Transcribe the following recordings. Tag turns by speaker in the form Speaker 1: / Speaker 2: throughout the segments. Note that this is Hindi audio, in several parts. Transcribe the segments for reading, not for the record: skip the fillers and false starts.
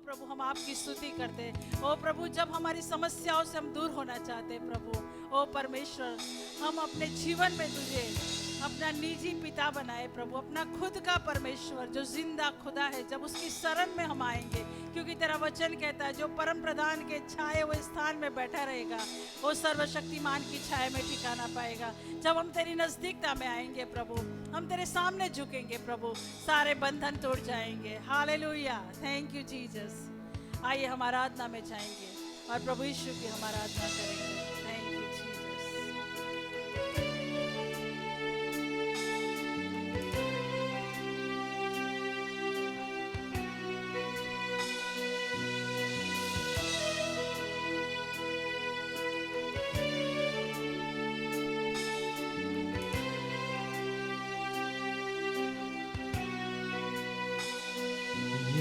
Speaker 1: प्रभु हम आपकी स्तुति करते हैं। ओ प्रभु, जब हमारी समस्याओं से हम दूर होना चाहते हैं प्रभु, ओ परमेश्वर, हम अपने जीवन में तुझे अपना निजी पिता बनाए प्रभु, अपना खुद का परमेश्वर जो जिंदा खुदा है, जब उसकी शरण में हम आएंगे, क्योंकि तेरा वचन कहता है जो परम प्रधान के छाए हुए स्थान में बैठा रहेगा वो सर्वशक्तिमान की छाया में ठिकाना पाएगा। जब हम तेरी नजदीकता में आएंगे प्रभु, हम तेरे सामने झुकेंगे प्रभु, सारे बंधन तोड़ जाएंगे। Hallelujah, thank you Jesus. आइए हम आराधना में जाएंगे और प्रभु यीशु की हम आराधना करेंगे। Thank you Jesus.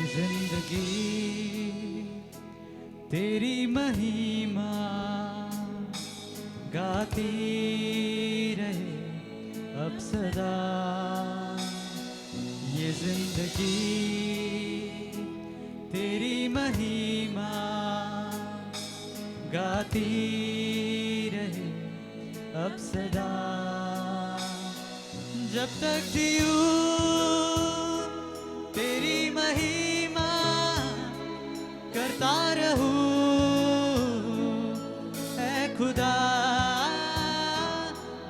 Speaker 2: जिंदगी तेरी महिमा गाती रहे अब सदा। ये जिंदगी तेरी महिमा गाती रहे अब सदा। जब तक जीऊं तेरी महिमा करता रहूं ऐ खुदा।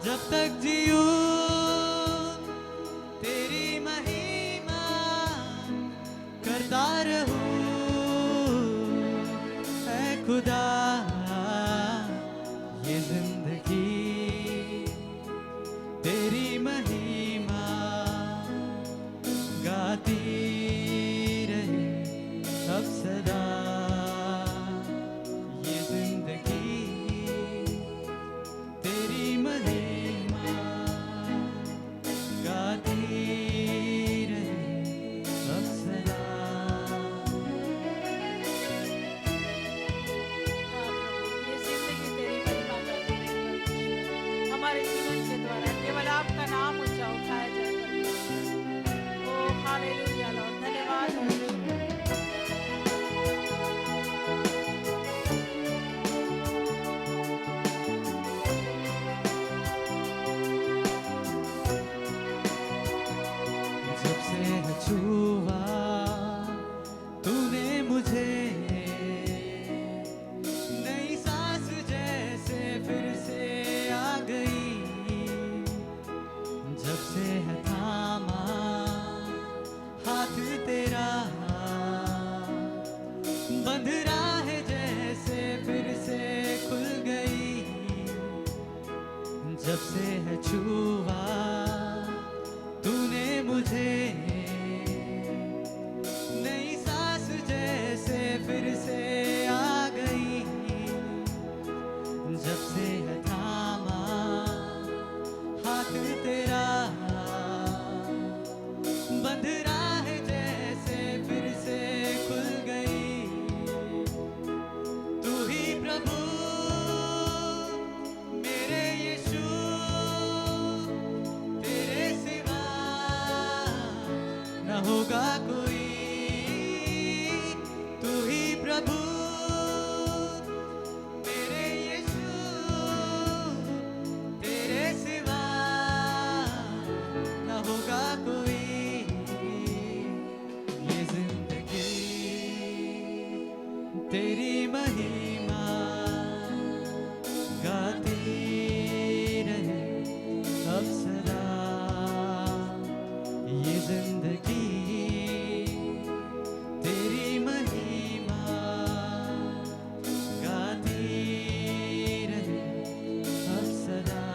Speaker 2: जब तक जीऊं तेरी महिमा करता रहूं ऐ खुदा। ये जिंदगी तेरी महिमा गाती रहे अब सदा। ये जिंदगी तेरी महिमा गाती रहे अब सदा।
Speaker 1: हाँ प्रभु, ये जिंदगी तेरी महिमा करती रहे परमेश्वर। हमारे जीवन के द्वारा केवल आपका नाम ऊंचा उठाया जाए परमेश्वर। ओ हालेलुया लॉर्ड, धन्यवाद प्रभु।
Speaker 2: जब से छुआ तूने मुझे नई सांस जैसे फिर से आ गई। जब से है थामा हाथ तेरा बंध राह जैसे फिर से खुल गई। जब से है छुआ तूने मुझे नई सांस जैसे फिर से आ गई। जब से है थामा हाथ तेरा बंध राह जैसे फिर से खुल गई। तू ही प्रभु मेरे यीशु, तेरे सिवा न होगा कोई। तू ही प्रभु मेरे यीशु, तेरे सिवा न होगा कोई। ये जिंदगी तेरी महिमा गाती रहे अब सदा। ये जिंदगी तेरी महिमा गाती रहे अब सदा।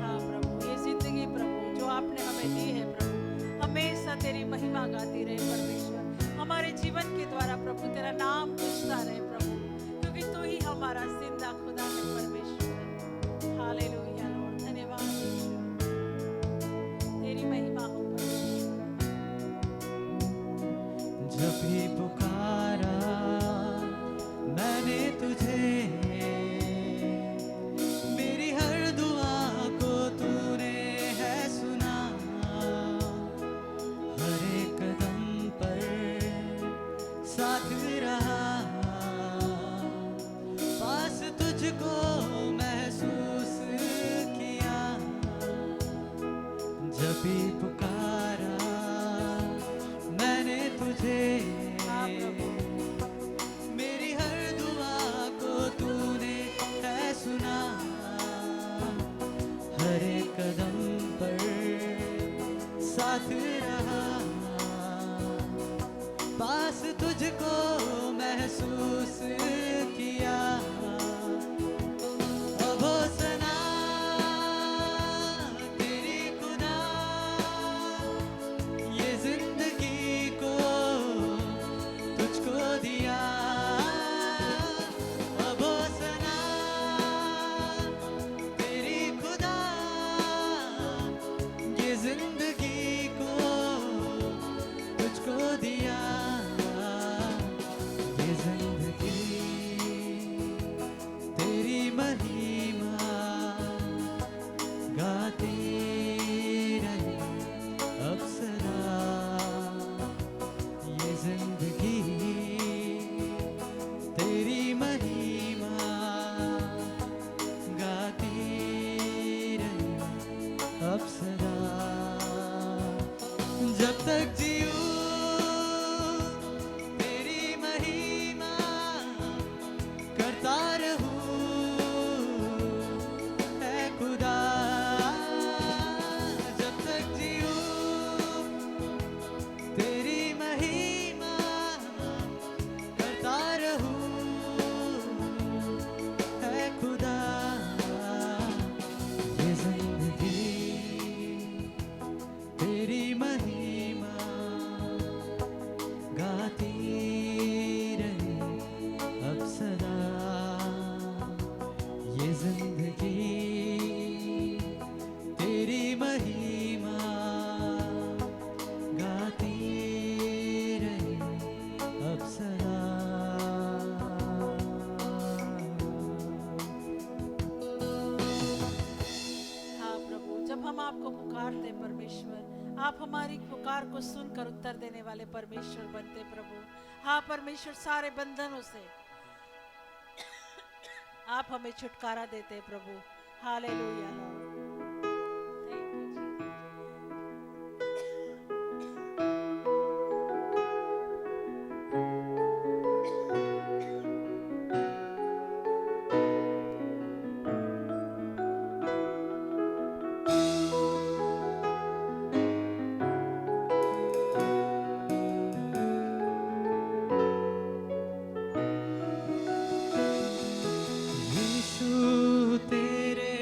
Speaker 1: हाँ प्रभु, ये जिंदगी प्रभु जो आपने हमें दी है प्रभु, हमेशा तेरी महिमा गाती रहे परमेश्वर। हमारे जीवन के द्वारा प्रभु तेरा नाम पूछता रहे प्रभु, क्योंकि तू ही हमारा जिंदा खुदा है परमेश्वर। हालेलुया लॉर्ड, धन्यवाद यीशु। तेरी महिमा हो परमेश्वर।
Speaker 2: जब भी पुकारा मैंने तुझे, मेरी हर दुआ को तूने है सुना। तभी पुकारा मैंने तुझे,
Speaker 1: हाँ प्रभु,
Speaker 2: मेरी हर दुआ को तूने है सुना, हर एक कदम पर साथ रहा, पास तुझको महसूस किया। अब हो सना तेरी खुदा, ये जिंदगी को तुझको दिया। अब हो सना तेरी खुदा, ये जिंदगी को तुझको दिया। ये जिंदगी तेरी महिमा गाती रहे अब सदा। ये जिंदगी तेरी महिमा गाती रहे अब सदा। जब तक जीऊं तेरी महिमा करता रहूं है खुदा। जब तक जीऊं तेरी महिमा करता रहूं है खुदा। ये जिंदगी तेरी महिमा गाती रहे अब सदा। ये जिंदगी तेरी महिमा गाती रहे अब सदा।
Speaker 1: हाँ प्रभु, जब हम आपको पुकारते परमेश्वर, आप हमारी पुकार को सुनकर उत्तर देने वाले परमेश्वर बनते प्रभु। हाँ परमेश्वर, सारे बंधनों से आप हमें छुटकारा देते प्रभु। Hallelujah lord. Thank you, Jesus.
Speaker 2: यीशु तेरे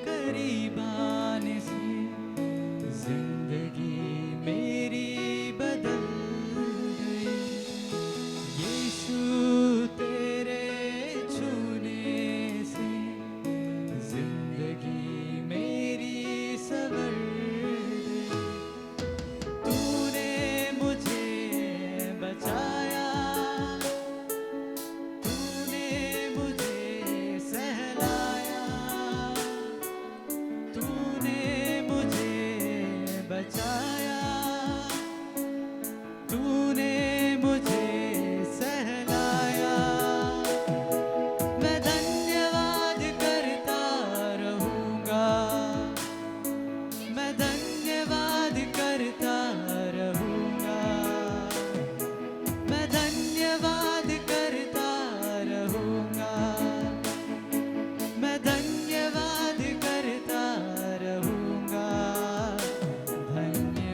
Speaker 2: करीब आने से जिंदगी मेरी बदल गई। यीशु तेरे छूने से जिंदगी मेरी संवर गई। तूने मुझे बचाया, तूने मुझे सहलाया, तूने मुझे बचाया, तूने मुझे सहलाया। मैं धन्यवाद करता रहूंगा, मैं धन्यवाद करता रहूंगा, मैं धन्यवाद करता रहूंगा, मैं धन्यवाद करता रहूंगा। धन्यवाद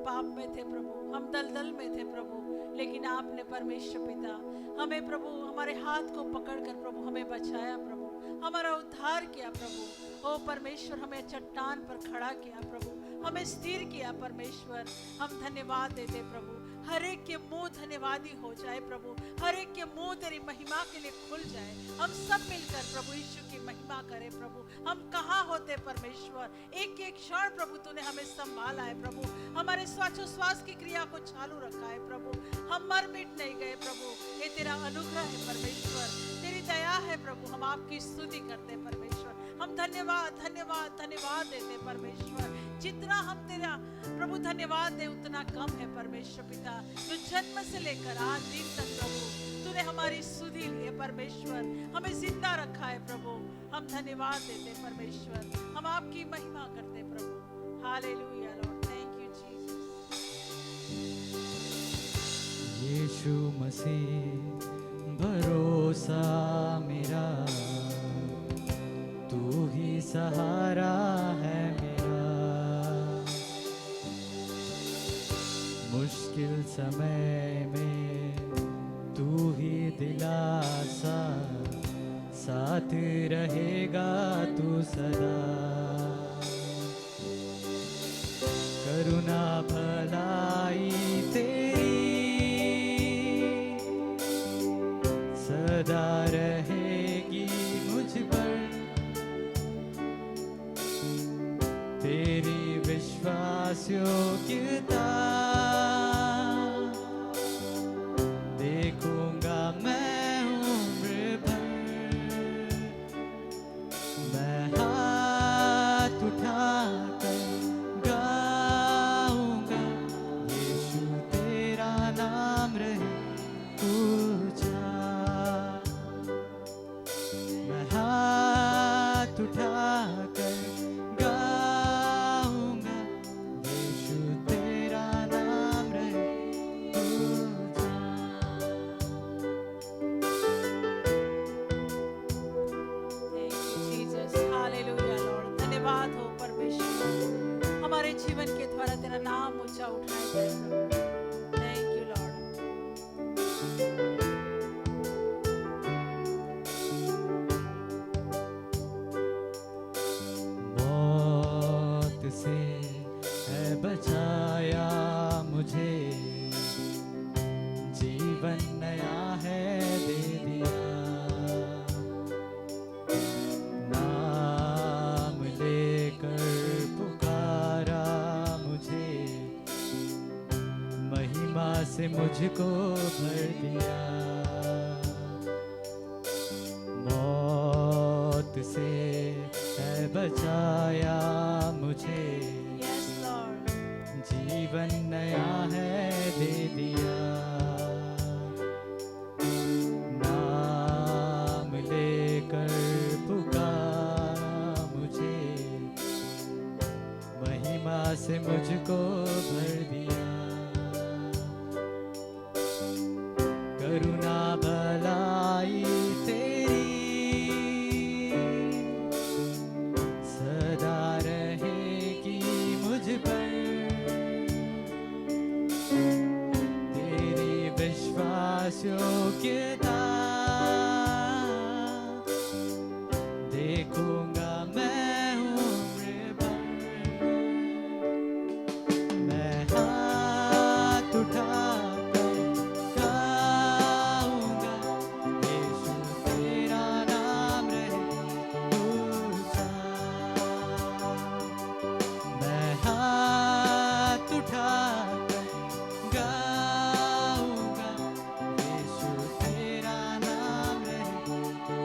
Speaker 1: पाप में थे प्रभु, हम दलदल में थे प्रभु, लेकिन आपने परमेश्वर पिता हमें प्रभु हमारे हाथ को पकड़कर प्रभु हमें बचाया प्रभु, हमारा उद्धार किया प्रभु। ओ परमेश्वर, हमें चट्टान पर खड़ा किया प्रभु, हमें स्थिर किया परमेश्वर। हम धन्यवाद देते प्रभु, हर एक के मुंह धन्यवादी हो जाए प्रभु, हर एक के मुंह तेरी महिमा के लिए खुल जाए। हम सब मिलकर प्रभु यीशु की महिमा करें प्रभु। हम कहाँ होते परमेश्वर, एक एक क्षण प्रभु तूने हमें संभाला है प्रभु, हमारे श्वासोश्वास की क्रिया को चालू रखा है प्रभु, हम मर मिट नहीं गए प्रभु। ये तेरा अनुग्रह है परमेश्वर, तेरी दया है प्रभु। हम आपकी स्तुति करते हैं परमेश्वर, हम धन्यवाद धन्यवाद धन्यवाद देते हैं परमेश्वर। जितना हम तेरा प्रभु धन्यवाद दे उतना कम है परमेश्वर पिता। जो जन्म से लेकर आज दिन तक प्रभु तूने हमारी सुधि ली है परमेश्वर, हमें जिंदा रखा है प्रभु। हम धन्यवाद देते हैं परमेश्वर, हम आपकी महिमा करते हैं प्रभु। Hallelujah lord, thank you Jesus.
Speaker 2: यीशु मसीह भरोसा मेरा, तू ही सहारा है मेरा। मुश्किल समय में तू ही दिलासा, साथ रहेगा तू सदा। करुणा भलाई तेरी सदा रहेगी मुझ पर, तेरी विश्वास योग्यता देखूंगा मैं उम्र भर। मैं हाथ उठाकर गाऊंगा, यीशु तेरा नाम रहे ऊंचा। मैं हाथ उठाकर गाऊंगा, यीशु तेरा नाम रहे ऊंचा।
Speaker 1: Thank you Jesus, hallelujah Lord. धन्यवाद हो परमेश्वर, हमारे जीवन के द्वारा तेरा नाम ऊंचा उठाया जाए प्रभु। Thank you Lord.
Speaker 2: मौत से है बचाया मुझे, जीवन नया है दे दिया। नाम लेकर पुकारा मुझे, महिमा से मुझको भर दिया। मौत से है बचाया मुझे,
Speaker 1: यस लॉर्ड।
Speaker 2: जीवन नया है दे दिया। नाम लेकर पुकारा मुझे, महिमा से मुझको भर दिया। करुणा भलाई तेरी सदा रहेगी मुझ पर, तेरी विश्वास योग्यता देखूंगा मैं उम्र भर। मैं हाथ उठाकर गाऊंगा, यीशु तेरा नाम रहे ऊंचा। मैं हाथ उठाकर गाऊंगा, यीशु तेरा नाम रहे ऊंचा।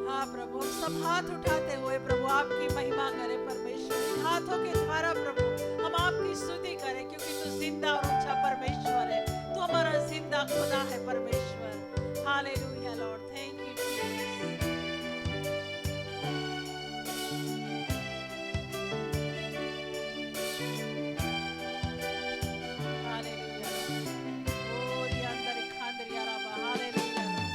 Speaker 1: हाँ प्रभु, हम सब हाथ उठाते हुए प्रभु आपकी महिमा करें परमेश्वर। हाथों के द्वारा प्रभु हम आपकी स्तुति करें, क्योंकि तू जिंदा और ऊंचा परमेश्वर है, तू हमारा जिंदा खुदा है परमेश्वर। Hallelujah lord, thank you Jesus. Hallelujah lord. ओ रियांदर खांदरिया राबा, हालेलुया लॉर्ड।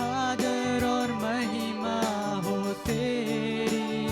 Speaker 2: आदर और महिमा हो तेरी,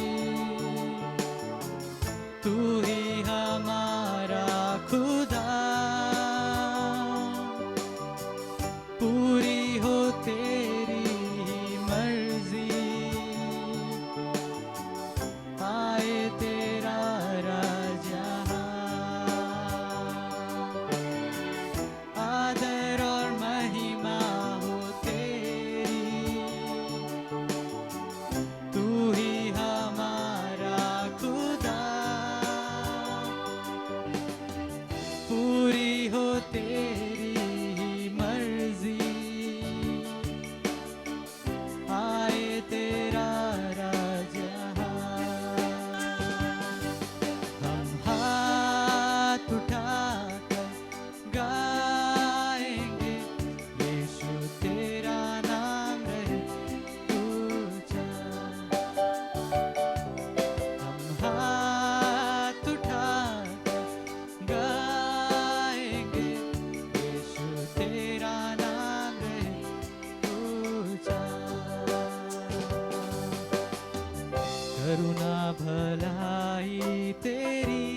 Speaker 2: भलाई तेरी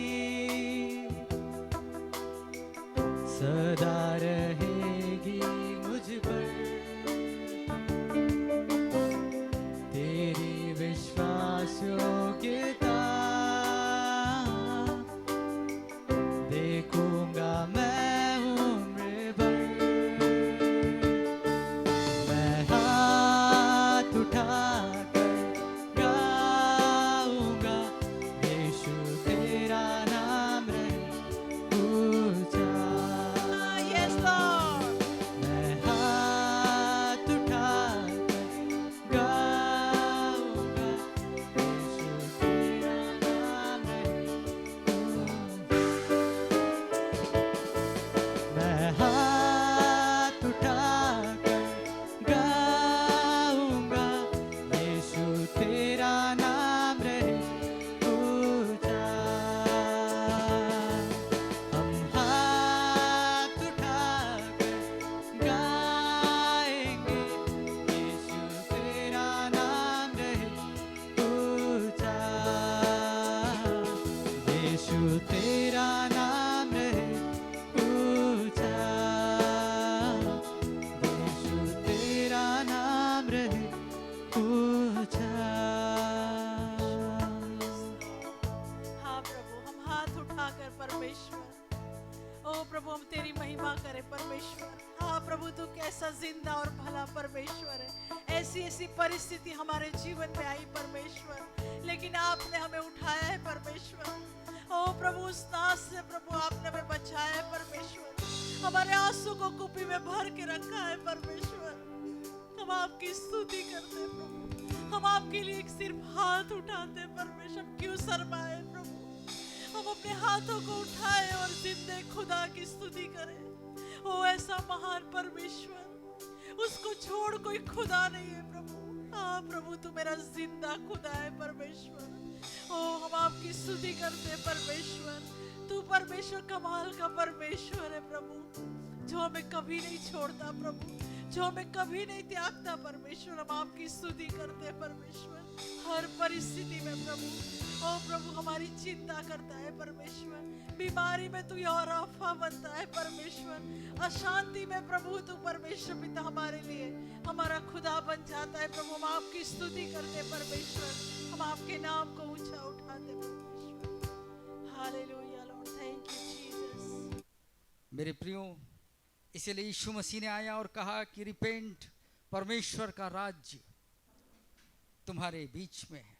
Speaker 2: सदा रहेगी मुझ पर, तेरी विश्वास योग्यता देखूंगा मैं उम्र भर। मैं हाथ उठाकर गाऊंगा यीशु तेरा नाम रहे ऊंचा।
Speaker 1: Yes, Lord.
Speaker 2: मैं हाथ उठाकर गाऊंगा यीशु तेरा नाम रहे ऊंचा। मैं हाथ उठाकर गाऊंगा यीशु तेरा नाम रहे ऊंचा। हम हाथ उठाकर गाएंगे यीशु तेरा नाम रहे ऊंचा। यीशु तेरा नाम रहे ऊंचा। यीशु तेरा नाम रहे ऊंचा।
Speaker 1: हाँ प्रभु, हम हाथ उठाकर परमेश्वर, ओ प्रभु हम तेरी महिमा करें परमेश्वर। हाँ प्रभु, तू कैसा जिंदा और भला परमेश्वर है। ऐसी ऐसी परिस्थिति हमारे जीवन में आई परमेश्वर, लेकिन आपने हमें उठाया है परमेश्वर। ओ प्रभु, उस नाश से प्रभु आपने हमें बचाया है परमेश्वर। हमारे आंसू को कुपी में भर के रखा है परमेश्वर। हम आपकी स्तुति करते हैं प्रभु। हम आपके लिए एक सिर्फ हाथ उठाते हैं परमेश्वर। क्यों शर्माए प्रभु, हम अपने हाथों को उठाए और जिंदे खुदा की स्तुति करें। ओ ऐसा महान परमेश्वर, उसको छोड़ कोई खुदा नहीं है प्रभु। हाँ प्रभु, तू मेरा जिंदा खुदा है परमेश्वर। ओ हम आपकी स्तुति करते हैं परमेश्वर। तू परमेश्वर कमाल का परमेश्वर है प्रभु, जो हमें कभी नहीं छोड़ता प्रभु, जो हमें कभी नहीं त्यागता परमेश्वर। हम आपकी स्तुति करते हैं परमेश्वर। हर परिस्थिति में प्रभु, ओ प्रभु हमारी चिंता करता है परमेश्वर। बीमारी में तू और आफा बनता है परमेश्वर। अशांति में प्रभु तू परमेश्वर पिता हमारे लिए हमारा खुदा बन जाता है प्रभु। हम आपकी स्तुति करते परमेश्वर। हम आपके नाम को ऊंचा उठाते परमेश्वर। Hallelujah lord, thank you Jesus.
Speaker 3: मेरे प्रियो, इसलिए यीशु मसीह ने आया और कहा कि रिपेंट, परमेश्वर का राज्य तुम्हारे बीच में है।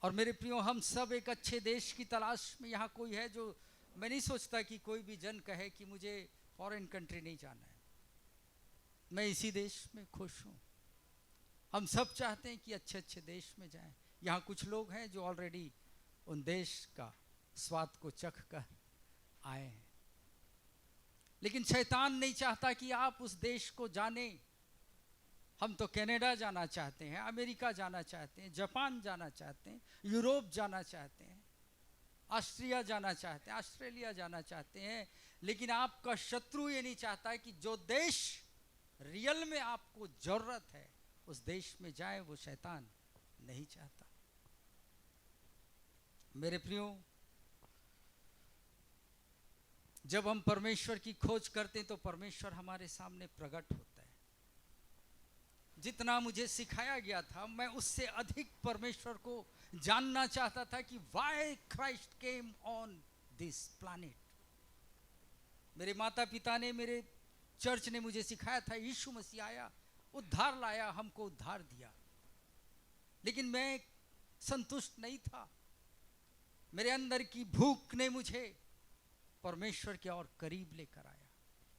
Speaker 3: और मेरे प्रियो, हम सब एक अच्छे देश की तलाश में, यहाँ कोई है जो, मैं नहीं सोचता कि कोई भी जन कहे कि मुझे फॉरेन कंट्री नहीं जाना है, मैं इसी देश में खुश हूँ। हम सब चाहते हैं कि अच्छे अच्छे देश में जाएं। यहाँ कुछ लोग हैं जो ऑलरेडी उन देश का स्वाद को चख कर आए हैं, लेकिन शैतान नहीं चाहता कि आप उस देश को जाने। हम तो कनाडा जाना चाहते हैं, अमेरिका जाना चाहते हैं, जापान जाना चाहते हैं, यूरोप जाना चाहते हैं, ऑस्ट्रिया जाना चाहते हैं, ऑस्ट्रेलिया जाना चाहते हैं, लेकिन आपका शत्रु ये नहीं चाहता है कि जो देश रियल में आपको जरूरत है उस देश में जाए। वो शैतान नहीं चाहता। मेरे प्रियो, जब हम परमेश्वर की खोज करते हैं तो परमेश्वर हमारे सामने प्रकट होता है। जितना मुझे सिखाया गया था, मैं उससे अधिक परमेश्वर को जानना चाहता था कि why Christ came on this planet. मेरे माता पिता ने, मेरे चर्च ने मुझे सिखाया था, यीशु मसीह आया, उद्धार लाया, हमको उद्धार दिया, लेकिन मैं संतुष्ट नहीं था। मेरे अंदर की भूख ने मुझे परमेश्वर के और करीब लेकर आया।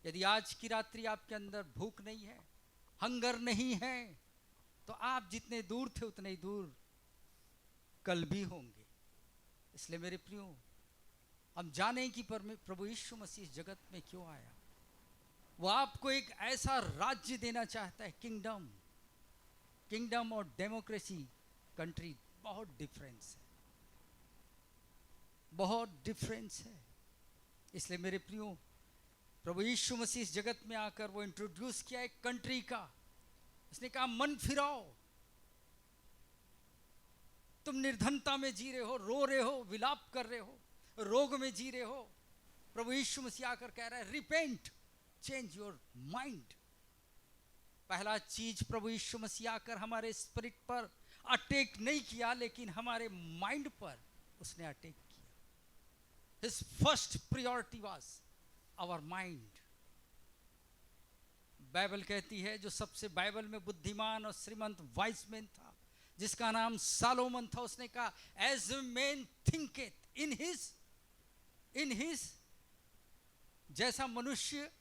Speaker 3: यदि आज की रात्रि आपके अंदर भूख नहीं है, हंगर नहीं है, तो आप जितने दूर थे उतने ही दूर कल भी होंगे। इसलिए मेरे प्रियो, हम जाने कि प्रभु यीशु मसीह इस जगत में क्यों आया। वो आपको एक ऐसा राज्य देना चाहता है। किंगडम और डेमोक्रेसी, कंट्री, बहुत डिफरेंस है, बहुत डिफरेंस है। इसलिए मेरे प्रियो, प्रभु यीशु मसीह इस जगत में आकर वो इंट्रोड्यूस किया एक कंट्री का। उसने कहा मन फिराओ, तुम निर्धनता में जी रहे हो, रो रहे हो, विलाप कर रहे हो, रोग में जी रहे हो, प्रभु यीशु मसीह आकर कह रहा है रिपेंट, चेंज योर माइंड। पहला चीज प्रभु यीशु मसीह आकर हमारे स्पिरिट पर अटैक नहीं किया, लेकिन हमारे माइंड पर उसने अटैक किया। His first priority was our mind. Bible कहती है जो सबसे बाइबल में बुद्धिमान और श्रीमंत वाइज मैन था, जिसका नाम सालोमन था, उसने कहा as a man thinketh in his, जैसा मनुष्य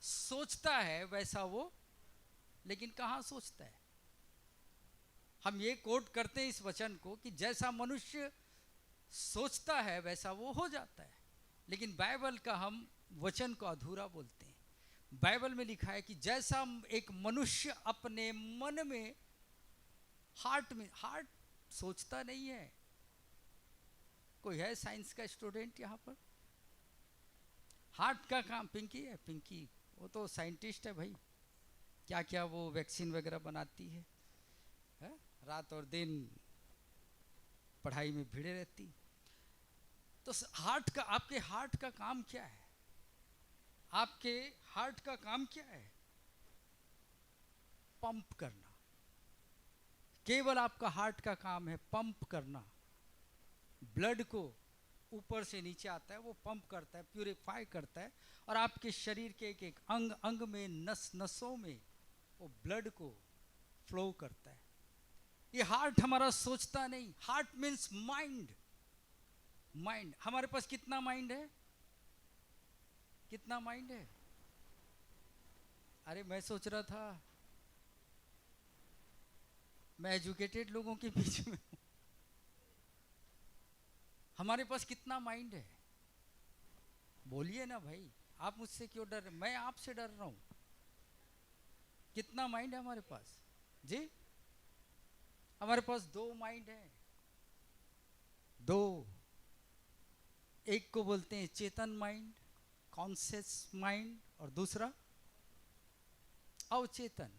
Speaker 3: सोचता है वैसा वो, लेकिन कहाँ सोचता है। हम ये कोट करते हैं इस वचन को कि जैसा मनुष्य सोचता है वैसा वो हो जाता है, लेकिन बाइबल का हम वचन को अधूरा बोलते हैं। बाइबल में लिखा है कि जैसा एक मनुष्य अपने मन में, हार्ट सोचता नहीं है। कोई है साइंस का स्टूडेंट यहाँ पर? हार्ट का काम पिंकी है, पिंकी वो तो साइंटिस्ट है भाई, क्या क्या वो वैक्सीन वगैरह बनाती है, रात और दिन पढ़ाई में भिड़े रहती। तो हार्ट का, आपके हार्ट का काम क्या है? आपके हार्ट का काम क्या है? पंप करना। केवल आपका हार्ट का काम है पंप करना। ब्लड को ऊपर से नीचे आता है, वो पंप करता है, प्यूरिफाई करता है, और आपके शरीर के एक एक अंग अंग में, नस नसों में वो ब्लड को फ्लो करता है। ये हार्ट हमारा सोचता नहीं। Heart means mind. माइंड, हमारे पास कितना माइंड है? कितना माइंड है? अरे मैं सोच रहा था मैं एजुकेटेड लोगों के बीच में हूं। हमारे पास कितना माइंड है? बोलिए ना भाई, आप मुझसे क्यों डर रहे? मैं आपसे डर रहा हूं। कितना माइंड है हमारे पास जी? हमारे पास 2 माइंड है, 2। एक को बोलते हैं चेतन माइंड, कॉन्शियस माइंड, और दूसरा अवचेतन।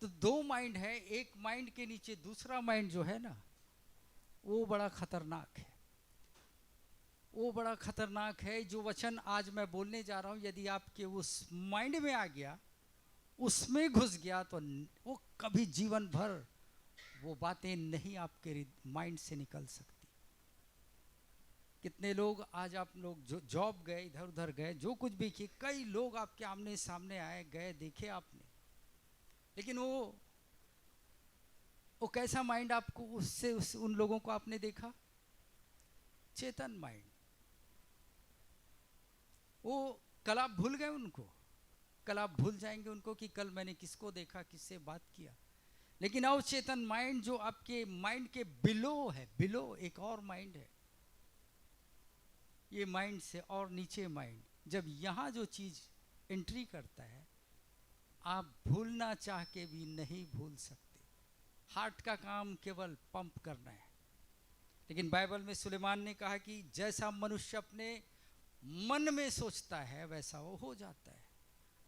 Speaker 3: तो 2 माइंड है। एक माइंड के नीचे दूसरा माइंड जो है ना, वो बड़ा खतरनाक है। वो बड़ा खतरनाक है। जो वचन आज मैं बोलने जा रहा हूं, यदि आपके उस माइंड में आ गया, उसमें घुस गया, तो वो कभी जीवन भर वो बातें नहीं आपके माइंड से निकल सकती। कितने लोग आज, आप लोग जो जॉब गए, इधर उधर गए, जो कुछ भी किए, कई लोग आपके आमने सामने आए, गए, देखे आपने, लेकिन वो कैसा माइंड आपको, उन लोगों को आपने देखा? चेतन माइंड। वो कल आप भूल गए उनको, कल आप भूल जाएंगे उनको कि कल मैंने किसको देखा, किससे बात किया। लेकिन अवचेतन माइंड जो आपके माइंड के बिलो है, बिलो एक और माइंड है, ये माइंड से और नीचे माइंड, जब यहाँ जो चीज एंट्री करता है, आप भूलना चाह के भी नहीं भूल सकते। हार्ट का काम केवल पंप करना है। लेकिन बाइबल में सुलेमान ने कहा कि जैसा मनुष्य अपने मन में सोचता है वैसा वो हो जाता है।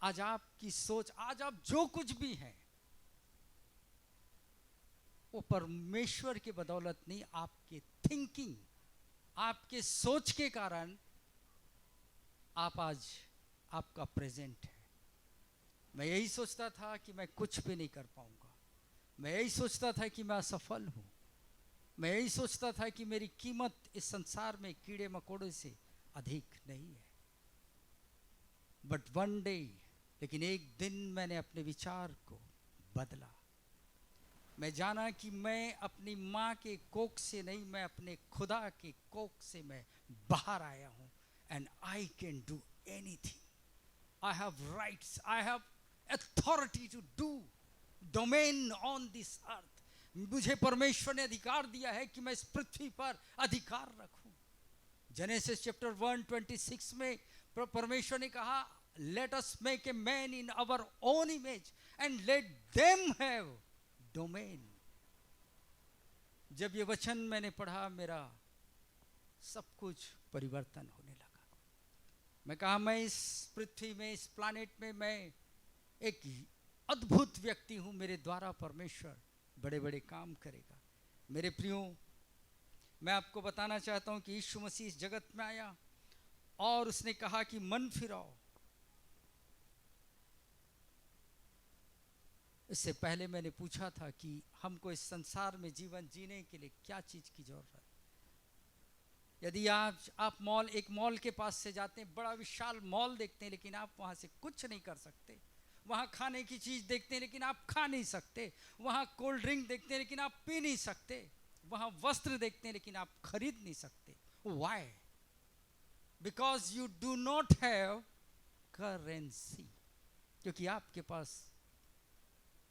Speaker 3: आज आपकी सोच, आज आप जो कुछ भी हैं, वो परमेश्वर की बदौलत नहीं, आपके थिंकिंग, आपके सोच के कारण आप आज, आपका प्रेजेंट है। मैं यही सोचता था कि मैं कुछ भी नहीं कर पाऊंगा, मैं यही सोचता था कि मैं असफल हूं, मैं यही सोचता था कि मेरी कीमत इस संसार में कीड़े मकोड़े से अधिक नहीं है। बट वन डे, लेकिन एक दिन मैंने अपने विचार को बदला। मैं जाना कि मैं अपनी माँ के कोख से नहीं, मैं अपने खुदा के कोख से मैं बाहर आया हूँ। And I can do anything, I have rights, I have authority to do domain on this earth. मुझे परमेश्वर ने अधिकार दिया है कि मैं इस पृथ्वी पर अधिकार रखूं। जेनेसिस चैप्टर 1:26 में परमेश्वर ने कहा, let us make a man in our own image and let them have domain. जब ये वचन मैंने पढ़ा, मेरा सब कुछ परिवर्तन होने लगा। मैं कहा, मैं इस पृथ्वी में, इस प्लैनेट में मैं एक अद्भुत व्यक्ति हूं, मेरे द्वारा परमेश्वर बड़े बड़े काम करेगा। मेरे प्रियो, मैं आपको बताना चाहता हूं कि यीशु मसीह इस जगत में आया और उसने कहा कि मन फिराओ। इससे पहले मैंने पूछा था कि हमको इस संसार में जीवन जीने के लिए क्या चीज की जरूरत है। यदि आप एक मॉल के पास से जाते हैं, बड़ा विशाल मॉल देखते हैं, लेकिन आप वहां से कुछ नहीं कर सकते। वहां खाने की चीज देखते हैं लेकिन आप खा नहीं सकते। वहां कोल्ड ड्रिंक देखते हैं लेकिन आप पी नहीं सकते। वहां वस्त्र देखते हैं लेकिन आप खरीद नहीं सकते। Why? Because you do not have currency, क्योंकि आपके पास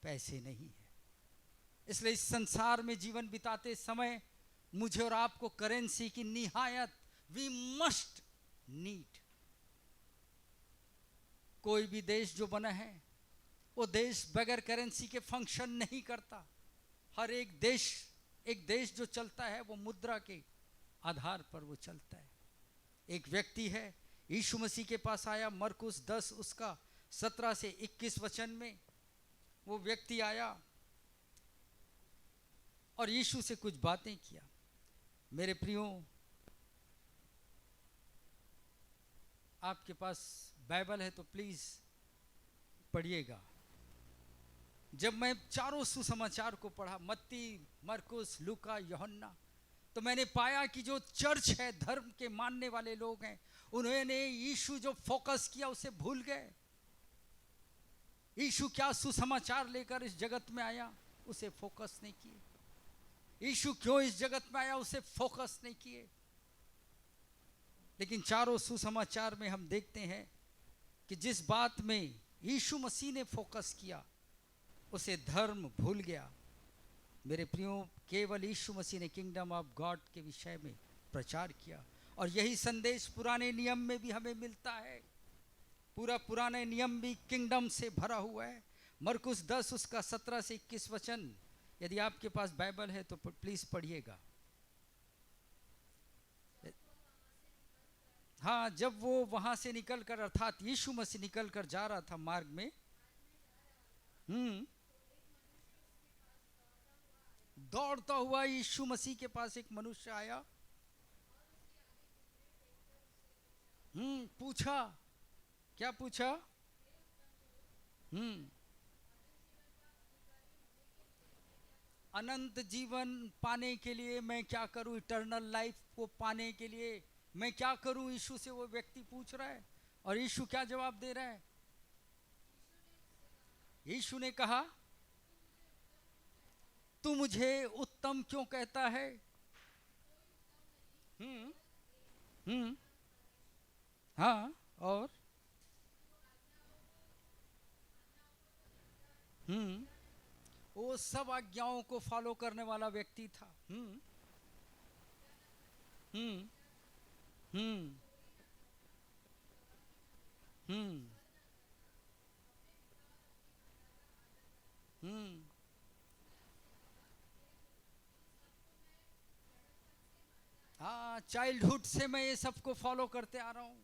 Speaker 3: पैसे नहीं है। इसलिए इस संसार में जीवन बिताते समय मुझे और आपको करेंसी की निहायत वी मस्ट नीड। कोई भी देश जो बना है वो देश बगैर करेंसी के फंक्शन नहीं करता। हर एक देश जो चलता है वो मुद्रा के आधार पर वो चलता है। एक व्यक्ति है, यीशु मसीह के पास आया। मरकुस 10 उसका 17 से 21 वचन में वो व्यक्ति आया और यीशु से कुछ बातें किया। मेरे प्रियो, आपके पास बाइबल है तो प्लीज पढ़िएगा। जब मैं चारों सुसमाचार को पढ़ा, मत्ती, मरकुस, लूका, यूहन्ना, तो मैंने पाया कि जो चर्च है, धर्म के मानने वाले लोग हैं, उन्होंने यीशु जो फोकस किया उसे भूल गए। यीशु क्या सुसमाचार लेकर इस जगत में आया उसे फोकस नहीं किए। यीशु क्यों इस जगत में आया उसे फोकस नहीं किए। लेकिन चारों सुसमाचार में हम देखते हैं कि जिस बात में यीशु मसीह ने फोकस किया उसे धर्म भूल गया। मेरे प्रियो, केवल यीशु मसीह ने किंगडम ऑफ गॉड के विषय में प्रचार किया और यही संदेश पुराने नियम में भी हमें मिलता है। पूरा पुराने नियम भी किंगडम से भरा हुआ है। मरकुस 10 उसका 17 से 21 वचन, यदि आपके पास बाइबल है तो प्लीज पढ़िएगा। हाँ, जब वो वहां से निकलकर, अर्थात यीशु मसीह निकलकर जा रहा था मार्ग में, दौड़ता हुआ यीशु मसीह के पास एक मनुष्य आया। पूछा, क्या पूछा? अनंत जीवन पाने के लिए मैं क्या करूं? इटर्नल लाइफ को पाने के लिए मैं क्या करूं? यीशु से वो व्यक्ति पूछ रहा है। और यीशु क्या जवाब दे रहा है? यीशु ने कहा, तू मुझे उत्तम क्यों कहता है? हाँ, और वो सब आज्ञाओं को फॉलो करने वाला व्यक्ति था। हाँ, चाइल्डहुड से मैं ये सबको फॉलो करते आ रहा हूं।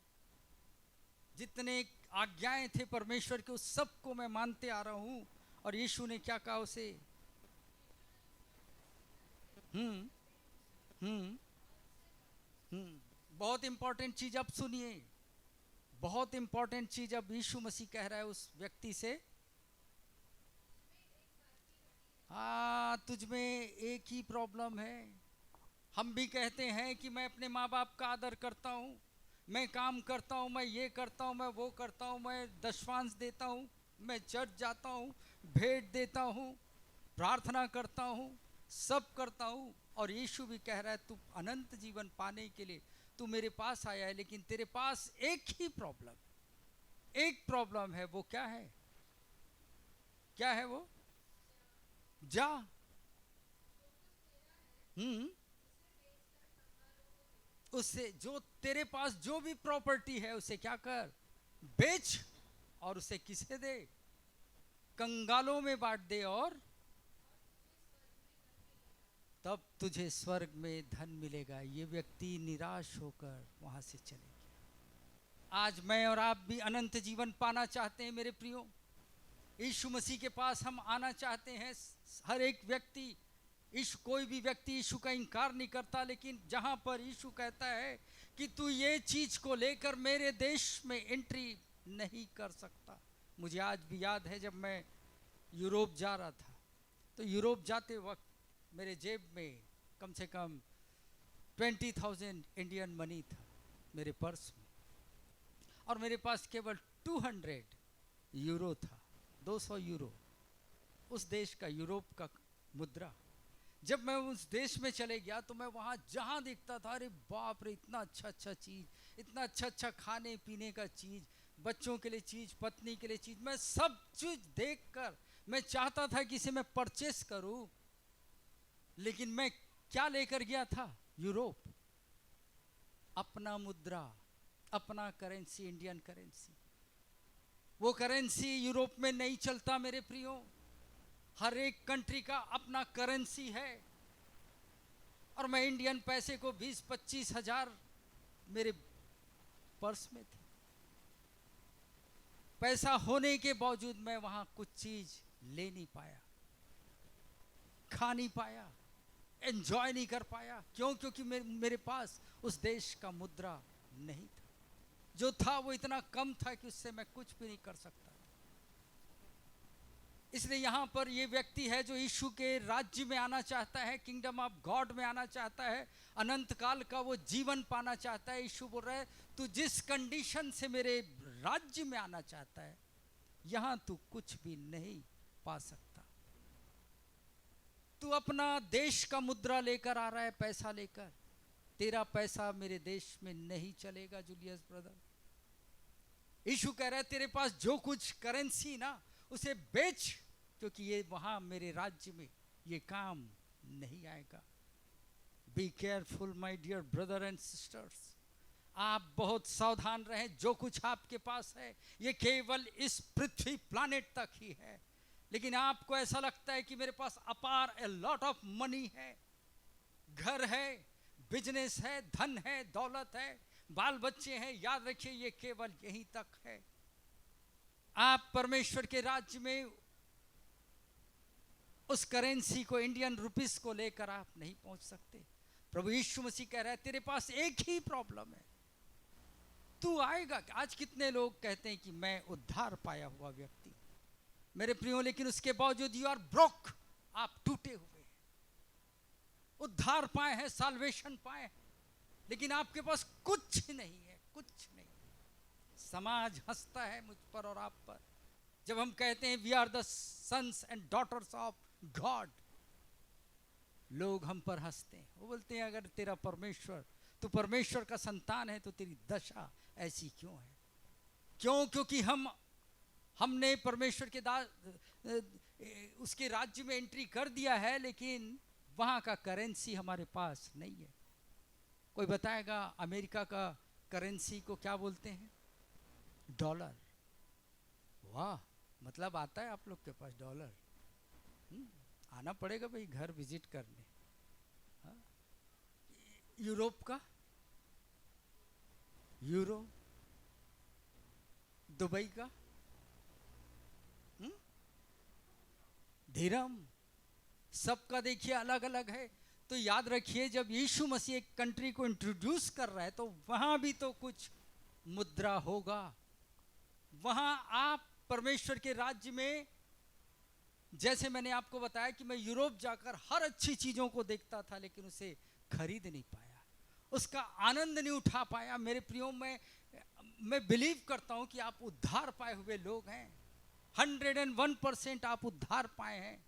Speaker 3: जितने आज्ञाएं थे परमेश्वर के, उस सबको मैं मानते आ रहा हूं। और यीशु ने क्या कहा उसे? बहुत इंपॉर्टेंट चीज अब सुनिए। बहुत इंपॉर्टेंट चीज अब यीशु मसीह कह रहा है उस व्यक्ति से। तुझ में एक ही प्रॉब्लम है। हम भी कहते हैं कि मैं अपने माँ बाप का आदर करता हूँ, मैं काम करता हूँ, मैं ये करता हूँ, मैं वो करता हूँ, मैं दशवांश देता हूँ, मैं चर्च जाता हूँ, भेंट देता हूँ, प्रार्थना करता हूँ, सब करता हूँ। और यीशु भी कह रहा है तू अनंत जीवन पाने के लिए तू मेरे पास आया है, लेकिन तेरे पास एक ही प्रॉब्लम, एक प्रॉब्लम है। वो क्या है? क्या है वो? जा। उससे जो तेरे पास जो भी प्रॉपर्टी है उसे क्या कर? बेच और उसे किसे दे? कंगालों में बांट दे, और तब तुझे स्वर्ग में धन मिलेगा। ये व्यक्ति निराश होकर वहां से चले गया। आज मैं और आप भी अनंत जीवन पाना चाहते हैं मेरे प्रियो। यीशु मसीह के पास हम आना चाहते हैं। हर एक व्यक्ति यीशु, कोई भी व्यक्ति यीशु का इनकार नहीं करता, लेकिन जहां पर यीशु कहता है कि तू ये चीज को लेकर मेरे देश में एंट्री नहीं कर सकता। मुझे आज भी याद है जब मैं यूरोप जा रहा था, तो यूरोप जाते वक्त मेरे जेब में कम से कम 20,000 इंडियन मनी था मेरे पर्स में, और मेरे पास केवल 200 यूरो था, 200 यूरो, उस देश का, यूरोप का मुद्रा। जब मैं उस देश में चले गया तो मैं वहाँ जहाँ देखता था, अरे बाप रे, इतना अच्छा अच्छा चीज़, इतना अच्छा अच्छा खाने पीने का चीज़, बच्चों के लिए चीज़, पत्नी के लिए चीज़, मैं सब चीज़ देखकर मैं चाहता था कि इसे मैं परचेस करूँ। लेकिन मैं क्या लेकर गया था? यूरोप, अपना मुद्रा, अपना करेंसी, इंडियन करेंसी। वो करेंसी यूरोप में नहीं चलता मेरे प्रियो। हर एक कंट्री का अपना करेंसी है, और मैं इंडियन पैसे को 20-25 हजार मेरे पर्स में थे। पैसा होने के बावजूद मैं वहां कुछ चीज ले नहीं पाया, खा नहीं पाया, एंजॉय नहीं कर पाया। क्यों? क्योंकि मेरे पास उस देश का मुद्रा नहीं था। जो था वो इतना कम था कि उससे मैं कुछ भी नहीं कर सकता। इसलिए यहाँ पर ये व्यक्ति है जो यीशु के राज्य में आना चाहता है, किंगडम ऑफ गॉड में आना चाहता है, अनंत काल का वो जीवन पाना चाहता है। यीशु बोल रहा है, तू जिस कंडीशन से मेरे राज्य में आना चाहता है, यहाँ तू कुछ भी नहीं पा सकता। तू अपना देश का मुद्रा लेकर आ रहा है, पैसा लेकर। तेरा पैसा मेरे देश में नहीं चलेगा जूलियस ब्रदर। यीशु कह रहा है, तेरे पास जो कुछ करेंसी ना, उसे बेच, क्योंकि ये वहां मेरे राज्य में ये काम नहीं आएगा। Be careful my dear brother and sisters, आप बहुत सावधान रहें। जो कुछ आपके पास है ये केवल इस पृथ्वी प्लैनेट तक ही है। लेकिन आपको ऐसा लगता है कि मेरे पास अपार ए लॉट ऑफ मनी है, घर है, बिजनेस है, धन है, दौलत है, बाल बच्चे हैं। याद रखिए, ये केवल यहीं तक है। आप परमेश्वर के राज्य में उस करेंसी को, इंडियन रुपीस को लेकर आप नहीं पहुंच सकते। प्रभु यीशु मसीह कह रहा है, तेरे पास एक ही प्रॉब्लम है, तू आएगा। आज कितने लोग कहते हैं कि मैं उद्धार पाया हुआ व्यक्ति, मेरे प्रियो, लेकिन उसके बावजूद यू आर ब्रोक, आप टूटे हुए हैं। उद्धार पाए हैं, साल्वेशन पाए हैं, लेकिन आपके पास कुछ नहीं है, कुछ नहीं। समाज हंसता है मुझ पर और आप पर जब हम कहते हैं we are the sons and daughters of God. लोग हम पर हंसते हैं, वो बोलते हैं, अगर तेरा परमेश्वर, तू परमेश्वर का संतान है, तो तेरी दशा ऐसी क्यों है? क्यों? क्योंकि हमने परमेश्वर के उसके राज्य में एंट्री कर दिया है, लेकिन वहां का करेंसी हमारे पास नहीं है। कोई बताएगा अमेरिका का करेंसी को क्या बोलते हैं? डॉलर। वाह, मतलब आता है आप लोग के पास डॉलर? आना पड़ेगा भाई घर विजिट करने। हाँ? यूरोप का यूरो, दुबई का धीरम, सबका देखिए अलग अलग है। तो याद रखिए, जब यीशु मसीह एक कंट्री को इंट्रोड्यूस कर रहा है, तो वहां भी तो कुछ मुद्रा होगा। वहां आप परमेश्वर के राज्य में, जैसे मैंने आपको बताया कि मैं यूरोप जाकर हर अच्छी चीजों को देखता था, लेकिन उसे खरीद नहीं पाया, उसका आनंद नहीं उठा पाया। मेरे प्रियो, मैं बिलीव करता हूं कि आप उद्धार पाए हुए लोग हैं, 101% आप उद्धार पाए हैं,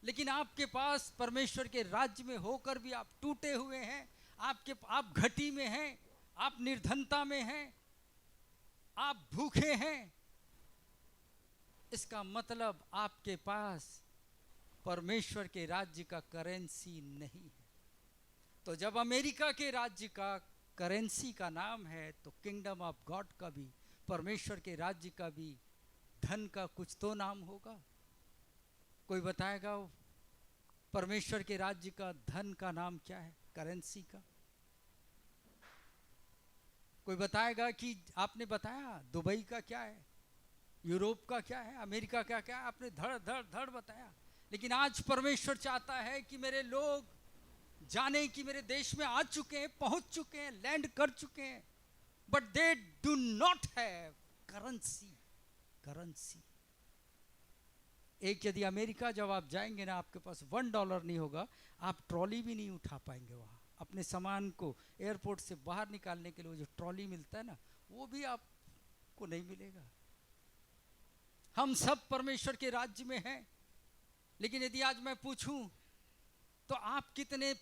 Speaker 3: लेकिन आपके पास परमेश्वर के राज्य में होकर भी आप टूटे हुए हैं। आप घटी में हैं, आप निर्धनता में हैं, आप भूखे हैं। इसका मतलब आपके पास परमेश्वर के राज्य का करेंसी नहीं है। तो जब अमेरिका के राज्य का करेंसी का नाम है, तो किंगडम ऑफ गॉड का भी, परमेश्वर के राज्य का भी, धन का कुछ तो नाम होगा। कोई बताएगा परमेश्वर के राज्य का धन का नाम क्या है, करेंसी का? कोई बताएगा कि आपने बताया दुबई का क्या है, यूरोप का क्या है, अमेरिका का क्या है? आपने धड़ धड़ धड़ बताया, लेकिन आज परमेश्वर चाहता है कि मेरे लोग जाने कि मेरे देश में आ चुके हैं, पहुंच चुके हैं, लैंड कर चुके हैं, but they do not have currency. एक यदि अमेरिका जब आप जाएंगे ना, आपके पास $1 नहीं होगा, आप ट्रॉली भी नहीं उठा पाएंगे वहाँ। अपने सामान को एयरपोर्ट से बाहर निकालने के लिए वो जो ट्रॉली मिलता है ना, वो भी आपको नहीं मिलेगा। हम सब परमेश्वर के राज्य में हैं, लेकिन यदि आज मैं पूछूं तो आप कितने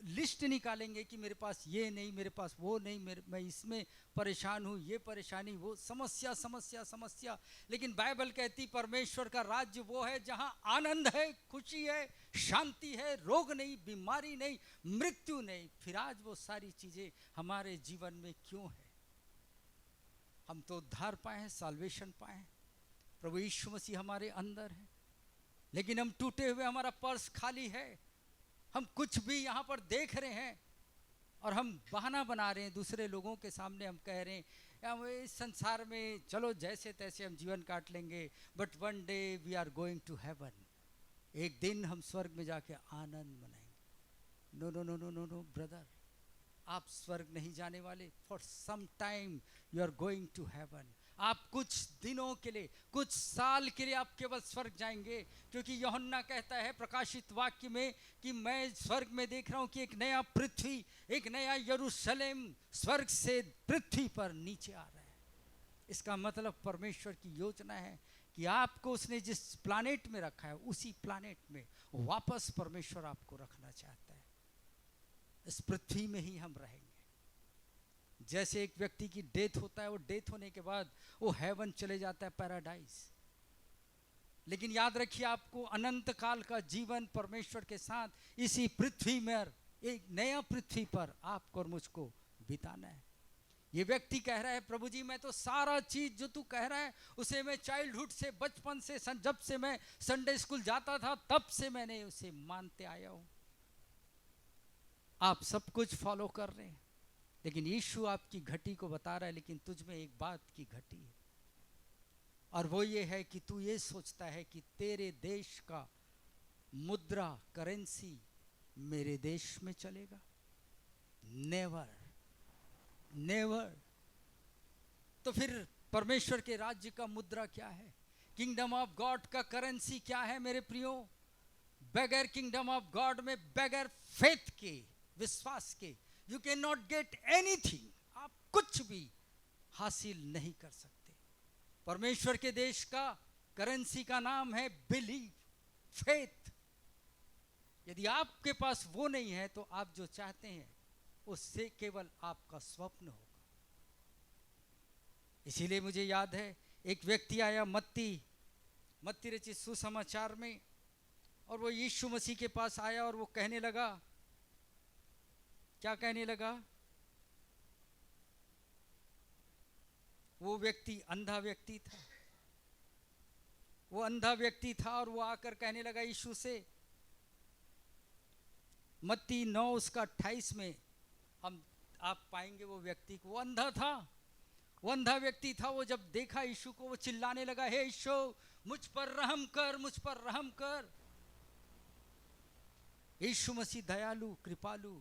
Speaker 3: लिस्ट निकालेंगे कि मेरे पास ये नहीं, मेरे पास वो नहीं, मैं इसमें परेशान हूँ, ये परेशानी, वो समस्या समस्या समस्या। लेकिन बाइबल कहती परमेश्वर का राज्य वो है जहाँ आनंद है, खुशी है, शांति है, रोग नहीं, बीमारी नहीं, मृत्यु नहीं। फिर आज वो सारी चीज़ें हमारे जीवन में क्यों है? हम तो उद्धार पाए हैं, साल्वेशन पाए हैं, प्रभु यीशु मसीह हमारे अंदर है, लेकिन हम टूटे हुए, हमारा पर्स खाली है, हम कुछ भी यहाँ पर देख रहे हैं और हम बहाना बना रहे हैं दूसरे लोगों के सामने। हम कह रहे हैं हम इस संसार में चलो जैसे तैसे हम जीवन काट लेंगे, but one day we are going to heaven. एक दिन हम स्वर्ग में जाके आनंद मनाएंगे। No no no no no no brother, आप स्वर्ग नहीं जाने वाले। For some time you are going to heaven. आप कुछ दिनों के लिए, कुछ साल के लिए आप केवल स्वर्ग जाएंगे, क्योंकि यूहन्ना कहता है प्रकाशित वाक्य में कि मैं स्वर्ग में देख रहा हूं कि एक नया पृथ्वी, एक नया यरूशलेम स्वर्ग से पृथ्वी पर नीचे आ रहा है। इसका मतलब परमेश्वर की योजना है कि आपको उसने जिस प्लानेट में रखा है, उसी प्लानेट में वापस परमेश्वर आपको रखना चाहता है। इस पृथ्वी में ही हम रहेंगे। जैसे एक व्यक्ति की डेथ होता है, वो डेथ होने के बाद वो हेवन चले जाता है, पैराडाइज। लेकिन याद रखिए, आपको अनंत काल का जीवन परमेश्वर के साथ इसी पृथ्वी में, एक नया पृथ्वी पर आपको और मुझको बिताना है। ये व्यक्ति कह रहा है प्रभु जी मैं तो सारा चीज जो तू कह रहा है उसे मैं चाइल्डहुड से, बचपन से, जब से मैं संडे स्कूल जाता था तब से मैंने उसे मानते आया हूं। आप सब कुछ फॉलो कर रहे हैं, लेकिन यीशु आपकी घटी को बता रहा है, लेकिन तुझ में एक बात की घटी है, और वो ये है कि तू ये सोचता है कि तेरे देश का मुद्रा, करेंसी मेरे देश में चलेगा। Never never. तो फिर परमेश्वर के राज्य का मुद्रा क्या है? किंगडम ऑफ गॉड का करेंसी क्या है मेरे प्रियो? बगैर किंगडम ऑफ गॉड में, बगैर फेथ के, विश्वास के, you can not get anything. आप कुछ भी हासिल नहीं कर सकते। परमेश्वर के देश का करेंसी का नाम है बिलीव, फेथ। यदि आपके पास वो नहीं है तो आप जो चाहते हैं उससे केवल आपका स्वप्न होगा। इसीलिए मुझे याद है एक व्यक्ति आया मत्ती रचित सुसमाचार में, और वो यीशु मसीह के पास आया और वो कहने लगा, क्या कहने लगा? वो व्यक्ति अंधा व्यक्ति था, वो अंधा व्यक्ति था, और वो आकर कहने लगा यीशु से, मत्ती 9 उसका 28 में आप पाएंगे वो व्यक्ति को। वो अंधा था, वो अंधा व्यक्ति था। वो जब देखा यीशु को, वो चिल्लाने लगा, हे यीशु मुझ पर रहम कर, मुझ पर रहम कर। यीशु मसीह दयालु, कृपालु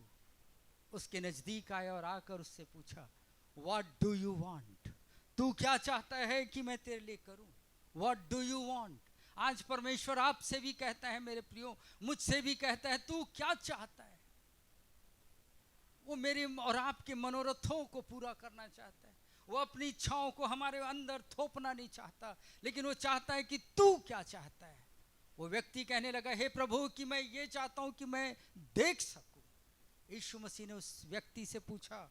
Speaker 3: उसके नजदीक आया और आकर उससे पूछा, व्हाट डू यू वांट? तू क्या चाहता है कि मैं तेरे लिए करूं? What do you want? आज परमेश्वर आपसे भी कहता है मेरे प्रियो, मुझसे भी कहता है, तू क्या चाहता है? वो मेरे और आपके मनोरथों को पूरा करना चाहता है। वो अपनी इच्छाओं को हमारे अंदर थोपना नहीं चाहता, लेकिन वो चाहता है कि तू क्या चाहता है। वो व्यक्ति कहने लगा, हे प्रभु कि मैं ये चाहता हूं कि मैं देख सकूं। यीशु मसीह ने उस व्यक्ति से पूछा,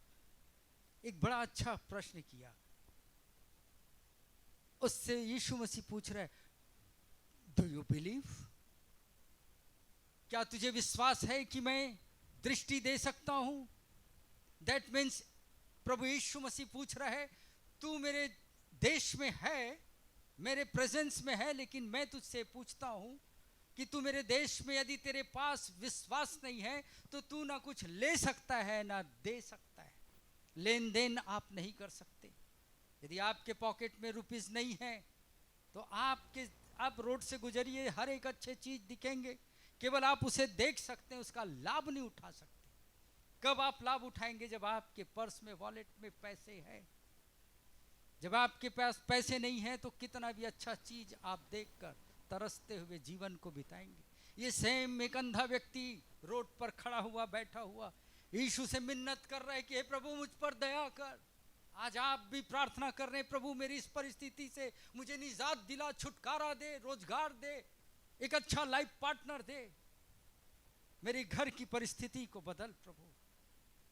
Speaker 3: एक बड़ा अच्छा प्रश्न किया। उससे यीशु मसीह पूछ रहा है, डू यू बिलीव? क्या तुझे विश्वास है कि मैं दृष्टि दे सकता हूं? दैट मीन्स प्रभु यीशु मसीह पूछ रहा है, तू मेरे देश में है, मेरे प्रेजेंस में है, लेकिन मैं तुझसे पूछता हूं कि तू मेरे देश में, यदि तेरे पास विश्वास नहीं है तो तू ना कुछ ले सकता है ना दे सकता है। लेन देन आप नहीं कर सकते। यदि आपके पॉकेट में रुपीस नहीं है तो आप रोड से गुजरिए, हर एक अच्छे चीज दिखेंगे, केवल आप उसे देख सकते हैं, उसका लाभ नहीं उठा सकते। कब आप लाभ उठाएंगे? जब आपके पर्स में, वॉलेट में पैसे हैं। जब आपके पास पैसे नहीं है तो कितना भी अच्छा चीज आप देखकर तरसते हुए जीवन को बिताएंगे। ये सेम एक अंधा व्यक्ति रोड पर खड़ा हुआ, बैठा हुआ, यीशु से मिन्नत कर रहा है कि हे प्रभु मुझ पर दया कर। आज आप भी प्रार्थना कर रहे हैं, प्रभु मेरी इस परिस्थिति से मुझे निजात दिला, छुटकारा दे, रोजगार दे, एक अच्छा लाइफ पार्टनर दे, मेरे घर की परिस्थिति को बदल प्रभु।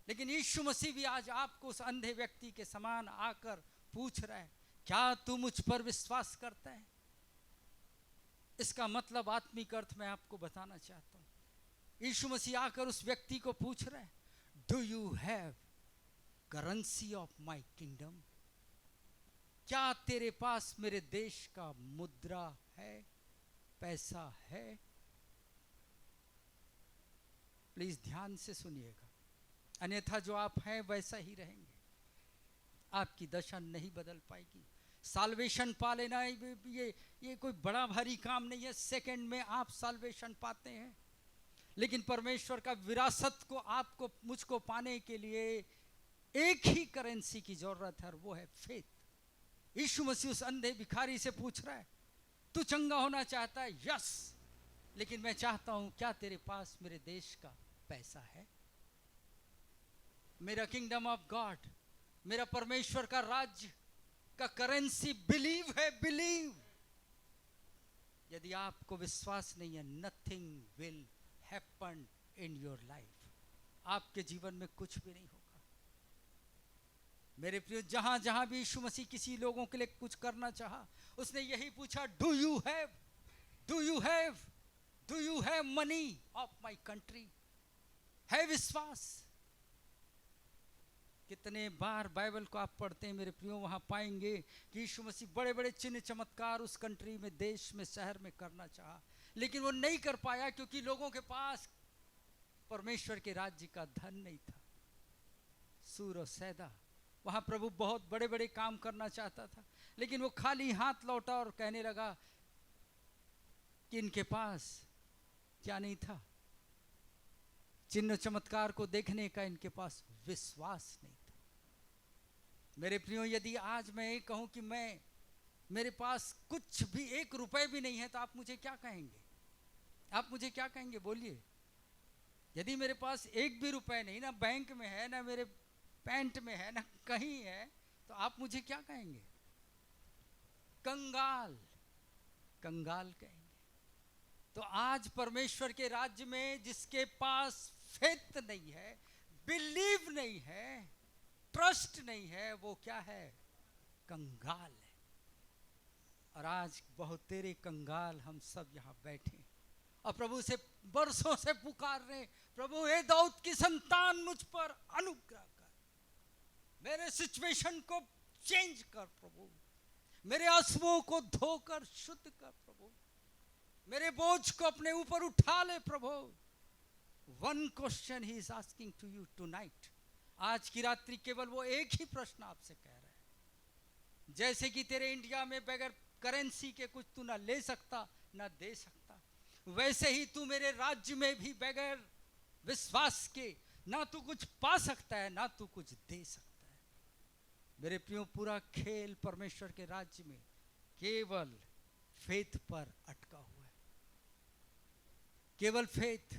Speaker 3: लेकिन यीशु मसीह भी आज आपको उस अंधे व्यक्ति के समान आकर पूछ रहा है, क्या तू मुझ पर विश्वास करता है? इसका मतलब आत्मिक अर्थ में आपको बताना चाहता हूं। यीशु मसीह आकर उस व्यक्ति को पूछ रहा है, do you have currency of my kingdom? क्या तेरे पास मेरे देश का मुद्रा है, पैसा है? प्लीज ध्यान से सुनिएगा, अन्यथा जो आप हैं वैसा ही रहेंगे, आपकी दशा नहीं बदल पाएगी। साल्वेशन पा लेना ये कोई बड़ा भारी काम नहीं है, सेकंड में आप साल्वेशन पाते हैं। लेकिन परमेश्वर का विरासत को, आपको, मुझको पाने के लिए एक ही करेंसी की जरूरत है, और वो है फेथ। यीशु मसीह उस अंधे भिखारी से पूछ रहा है, तू चंगा होना चाहता है? यस, लेकिन मैं चाहता हूं, क्या तेरे पास मेरे देश का पैसा है? मेरा किंगडम ऑफ गॉड, मेरा परमेश्वर का राज्य का करेंसी बिलीव है, बिलीव। यदि आपको विश्वास नहीं है, nothing will happen in your life, आपके जीवन में कुछ भी नहीं होगा। मेरे प्रिय, जहां जहां भी यीशु मसीह किसी लोगों के लिए कुछ करना चाहा, उसने यही पूछा, do you have, do you have, do you have money of my country? है विश्वास? कितने बार बाइबल को आप पढ़ते हैं मेरे प्रियो, वहां पाएंगे कि यीशु मसीह बड़े बड़े चिन्ह चमत्कार उस कंट्री में, देश में, शहर में करना चाहा, लेकिन वो नहीं कर पाया, क्योंकि लोगों के पास परमेश्वर के राज्य का धन नहीं था। सूर और सैदा, वहां प्रभु बहुत बड़े बड़े काम करना चाहता था, लेकिन वो खाली हाथ लौटा और कहने लगा कि इनके पास क्या नहीं था? चिन्ह चमत्कार को देखने का इनके पास विश्वास नहीं था। मेरे प्रियो, यदि आज मैं ये कहूं कि मेरे पास कुछ भी, 1 रुपए भी नहीं है, तो आप मुझे क्या कहेंगे? आप मुझे क्या कहेंगे? बोलिए। यदि मेरे पास 1 भी रुपए नहीं, ना बैंक में है, ना मेरे पैंट में है, ना कहीं है, तो आप मुझे क्या कहेंगे? कंगाल, कंगाल कहेंगे। तो आज परमेश्वर के राज्य में जिसके पास फेथ नहीं है, बिलीव नहीं है, ट्रस्ट नहीं है, वो क्या है? कंगाल है। और आज बहुत तेरे कंगाल हम सब यहाँ बैठे और प्रभु से बरसों से पुकार रहे, प्रभु हे दाऊद की संतान, मुझ पर अनुग्रह कर, मेरे सिचुएशन को चेंज कर प्रभु, मेरे आंसुओं को धोकर शुद्ध कर प्रभु, मेरे बोझ को अपने ऊपर उठा ले प्रभु। One question he is asking to you tonight, आज की रात्रि केवल वो एक ही प्रश्न आपसे कह रहा है। जैसे कि तेरे इंडिया में बगैर करेंसी के कुछ तू ना ले सकता ना दे सकता, वैसे ही तू मेरे राज्य में भी बगैर विश्वास के ना तू कुछ पा सकता है, ना तू कुछ दे सकता है। मेरे प्रियो, पूरा खेल परमेश्वर के राज्य में केवल फेथ पर अटका हुआ है, केवल फेथ।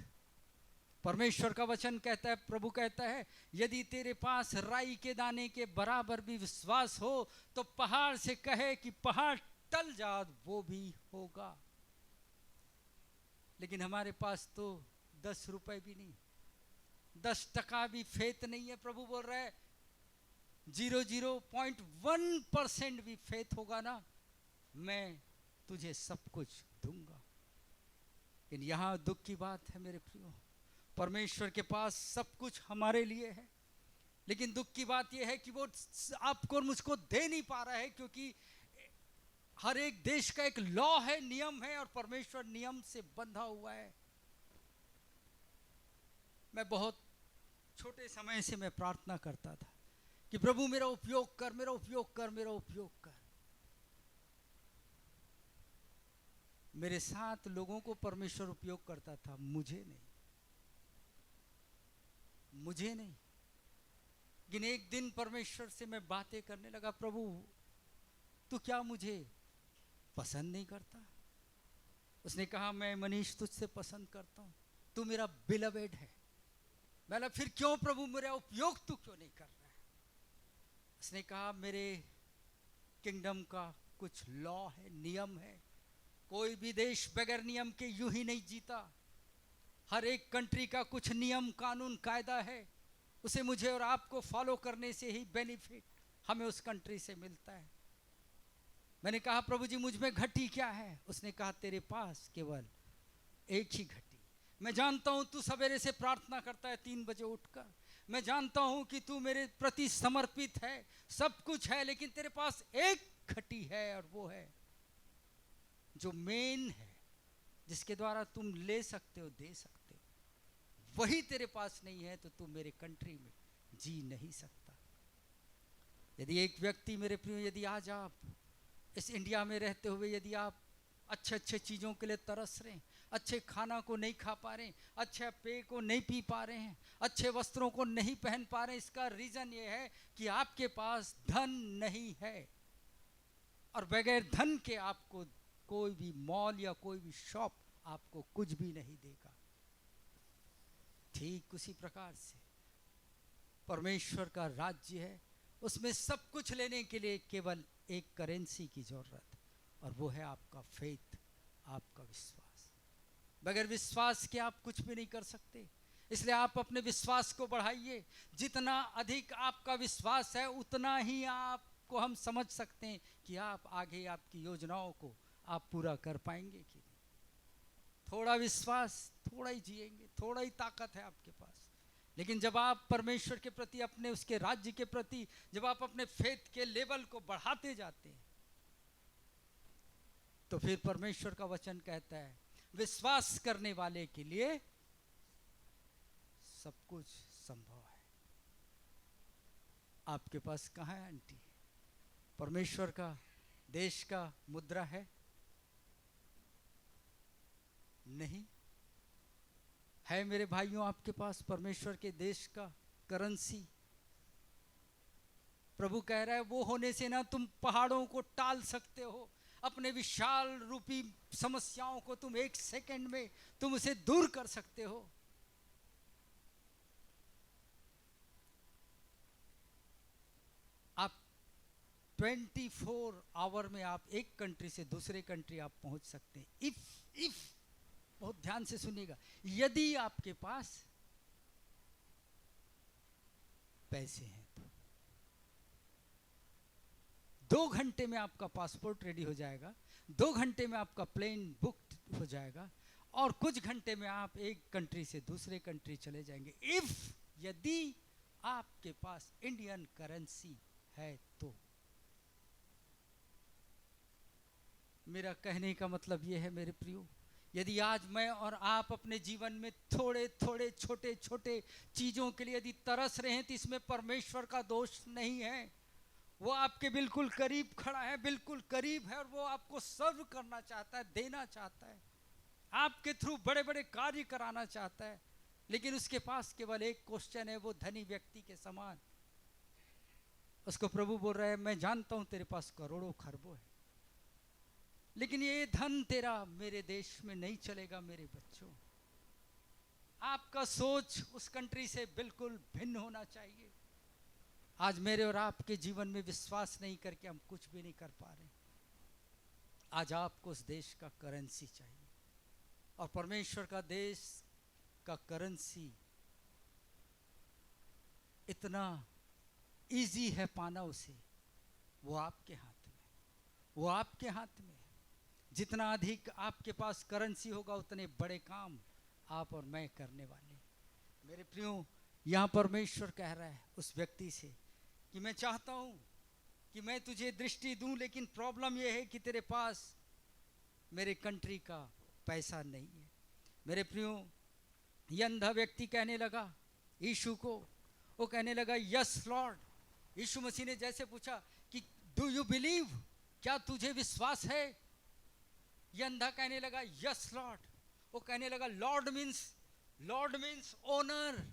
Speaker 3: परमेश्वर का वचन कहता है, प्रभु कहता है, यदि तेरे पास राई के दाने के बराबर भी विश्वास हो तो पहाड़ से कहे कि पहाड़ टल जा, वो भी होगा। लेकिन हमारे पास तो 10 रुपए भी नहीं, 10 टका भी फेथ नहीं है। प्रभु बोल रहा है 0.1% भी फेथ होगा ना, मैं तुझे सब कुछ दूंगा। लेकिन यहां दुख की बात है मेरे प्रियो, परमेश्वर के पास सब कुछ हमारे लिए है, लेकिन दुख की बात यह है कि वो आपको और मुझको दे नहीं पा रहा है, क्योंकि हर एक देश का एक लॉ है, नियम है, और परमेश्वर नियम से बंधा हुआ है। मैं बहुत छोटे समय से मैं प्रार्थना करता था कि प्रभु मेरा उपयोग कर, मेरा उपयोग कर, मेरा उपयोग कर। मेरे साथ लोगों को परमेश्वर उपयोग करता था, मुझे नहीं, मुझे नहीं। लेकिन एक दिन परमेश्वर से मैं बातें करने लगा, प्रभु तू क्या मुझे पसंद नहीं करता? उसने कहा, मैं मनीष तुझसे पसंद करता हूं, तू मेरा बिलवेड है। मैंने फिर क्यों प्रभु मेरा उपयोग तू क्यों नहीं कर रहा है? उसने कहा, मेरे किंगडम का कुछ लॉ है, नियम है। कोई भी देश बगैर नियम के यूं ही नहीं जीता। हर एक कंट्री का कुछ नियम कानून कायदा है, उसे मुझे और आपको फॉलो करने से ही बेनिफिट हमें उस कंट्री से मिलता है। मैंने कहा, प्रभु जी मुझ में घटी क्या है? उसने कहा, तेरे पास केवल एक ही घटी। मैं जानता हूं तू सवेरे से प्रार्थना करता है 3 बजे उठकर, मैं जानता हूं कि तू मेरे प्रति समर्पित है, सब कुछ है, लेकिन तेरे पास एक घटी है, और वो है जो मेन है, जिसके द्वारा तुम ले सकते हो, दे सकते हो। वही तेरे पास नहीं है तो तू मेरे कंट्री में जी नहीं सकता। यदि एक व्यक्ति, मेरे प्रियो, यदि आज आप इस इंडिया में रहते हुए यदि आप अच्छे अच्छे चीज़ों के लिए तरस रहे हैं, अच्छे खाना को नहीं खा पा रहे हैं, अच्छे पेय को नहीं पी पा रहे हैं, अच्छे वस्त्रों को नहीं पहन पा रहे हैं, इसका रीज़न ये है कि आपके पास धन नहीं है। और बगैर धन के आपको कोई भी मॉल या कोई भी शॉप आपको कुछ भी नहीं देगा। ठीक उसी प्रकार से परमेश्वर का राज्य है, उसमें सब कुछ लेने के लिए केवल एक करेंसी की जरूरत, और वो है आपका फेथ, आपका विश्वास। बगैर विश्वास के आप कुछ भी नहीं कर सकते। इसलिए आप अपने विश्वास को बढ़ाइए। जितना अधिक आपका विश्वास है, उतना ही आपको हम समझ सकते हैं कि आप आगे आपकी योजनाओं को आप पूरा कर पाएंगे कि नहीं। थोड़ा विश्वास, थोड़ा ही जिएंगे, थोड़ा ही ताकत है आपके पास। लेकिन जब आप परमेश्वर के प्रति, अपने उसके राज्य के प्रति, जब आप अपने फेथ के लेवल को बढ़ाते जाते हैं, तो फिर परमेश्वर का वचन कहता है, विश्वास करने वाले के लिए सब कुछ संभव है। आपके पास कहाँ है आंटी? परमेश्वर का देश का मुद्रा है? नहीं है। मेरे भाइयों, आपके पास परमेश्वर के देश का करेंसी? प्रभु कह रहा है, वो होने से ना तुम पहाड़ों को टाल सकते हो, अपने विशाल रूपी समस्याओं को तुम 1 सेकंड में तुम उसे दूर कर सकते हो। आप 24 आवर में आप एक कंट्री से दूसरे कंट्री आप पहुंच सकते हैं। इफ बहुत ध्यान से सुनिएगा, यदि आपके पास पैसे हैं तो 2 घंटे में आपका पासपोर्ट रेडी हो जाएगा, 2 घंटे में आपका प्लेन बुक हो जाएगा, और कुछ घंटे में आप एक कंट्री से दूसरे कंट्री चले जाएंगे। यदि आपके पास इंडियन करेंसी है तो। मेरा कहने का मतलब यह है मेरे प्रियो, यदि आज मैं और आप अपने जीवन में थोड़े थोड़े छोटे छोटे चीज़ों के लिए यदि तरस रहे हैं, तो इसमें परमेश्वर का दोष नहीं है। वो आपके बिल्कुल करीब खड़ा है, बिल्कुल करीब है, और वो आपको सर्व करना चाहता है, देना चाहता है, आपके थ्रू बड़े बड़े कार्य कराना चाहता है। लेकिन उसके पास केवल एक क्वेश्चन है, वो धनी व्यक्ति के समान। उसको प्रभु बोल रहा है, मैं जानता हूं तेरे पास करोड़ों खरबों है, लेकिन ये धन तेरा मेरे देश में नहीं चलेगा। मेरे बच्चों, आपका सोच उस कंट्री से बिल्कुल भिन्न होना चाहिए। आज मेरे और आपके जीवन में विश्वास नहीं करके हम कुछ भी नहीं कर पा रहे। आज आपको उस देश का करेंसी चाहिए, और परमेश्वर का देश का करेंसी इतना इजी है पाना उसे। वो आपके हाथ में, वो आपके हाथ में। जितना अधिक आपके पास करेंसी होगा, उतने बड़े काम आप और मैं करने वाले। मेरे प्रियो, यहाँ परमेश्वर कह रहा है उस व्यक्ति से कि मैं चाहता हूँ कि मैं तुझे दृष्टि दूं, लेकिन प्रॉब्लम यह है कि तेरे पास मेरे कंट्री का पैसा नहीं है। मेरे प्रियो, ये अंधा व्यक्ति कहने लगा यीशु को, वो कहने लगा यस लॉर्ड। यीशु मसीह ने जैसे पूछा कि डू यू बिलीव, क्या तुझे विश्वास है? ये अंधा कहने लगा यस लॉर्ड, वो कहने लगा लॉर्ड मीन्स ओनर।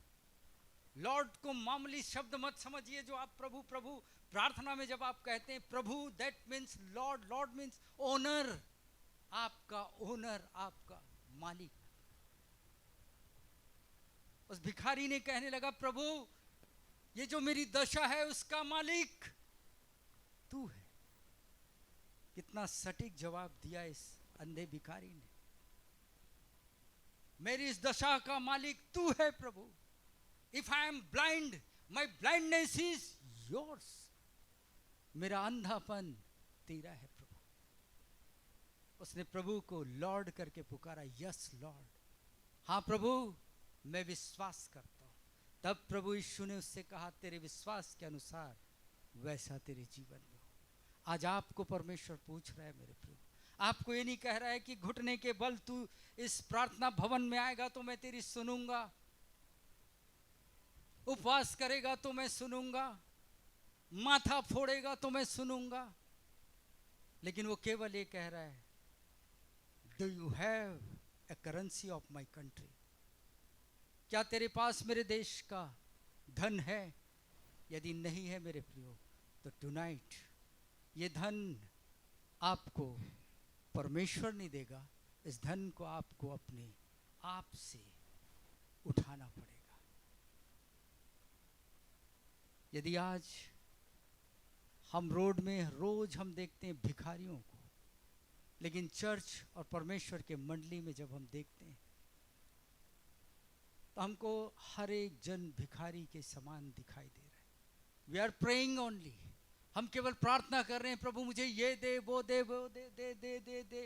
Speaker 3: लॉर्ड को मामूली शब्द मत समझिए जो आप प्रभु प्रभु प्रार्थना में जब आप कहते हैं प्रभु, that means lord, lord means owner, आपका ओनर, आपका मालिक। उस भिखारी ने कहने लगा प्रभु ये जो मेरी दशा है उसका मालिक तू है। कितना सटीक जवाब दिया इस अंधे भिखारी ने, मेरी इस दशा का मालिक तू है प्रभु। If I am blind, my blindness is yours, मेरा अंधापन तेरा है प्रभु। उसने प्रभु को लॉर्ड करके पुकारा, यस लॉर्ड, हाँ प्रभु मैं विश्वास करता हूं। तब प्रभु यीशु ने उससे कहा तेरे विश्वास के अनुसार वैसा तेरे जीवन में हो। आज आपको परमेश्वर पूछ रहा है मेरे प्रभु, आपको ये नहीं कह रहा है कि घुटने के बल तू इस प्रार्थना भवन में आएगा तो मैं तेरी सुनूंगा, उपवास करेगा तो मैं सुनूंगा, माथा फोड़ेगा तो मैं सुनूंगा, लेकिन वो केवल ये कह रहा है do you have a currency of my country, क्या तेरे पास मेरे देश का धन है? यदि नहीं है मेरे प्रियो तो टुनाइट ये धन आपको परमेश्वर नहीं देगा, इस धन को आपको अपने आप से उठाना पड़ेगा। यदि आज हम रोड में रोज हम देखते हैं भिखारियों को, लेकिन चर्च और परमेश्वर के मंडली में जब हम देखते हैं तो हमको हर एक जन भिखारी के समान दिखाई दे रहा है। वी आर प्रेइंग ओनली, हम केवल प्रार्थना कर रहे हैं प्रभु मुझे ये दे वो दे वो दे दे दे दे दे।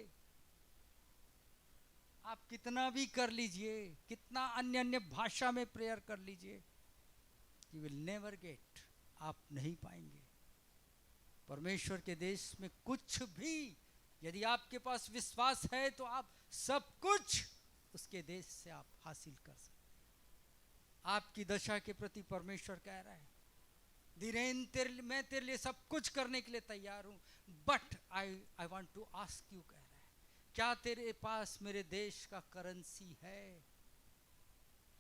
Speaker 3: आप कितना भी कर लीजिए, कितना अन्य अन्य भाषा में प्रेयर कर लीजिए, यू विल नेवर गेट, आप नहीं पाएंगे। परमेश्वर के देश में कुछ भी यदि आपके पास विश्वास है तो आप सब कुछ उसके देश से आप हासिल कर सकते। आपकी दशा के प्रति परमेश्वर कह रहा है धीरेन मैं तेरे लिए सब कुछ करने के लिए तैयार हूं, but I want to ask you, कह रहा है क्या तेरे पास मेरे देश का करेंसी है?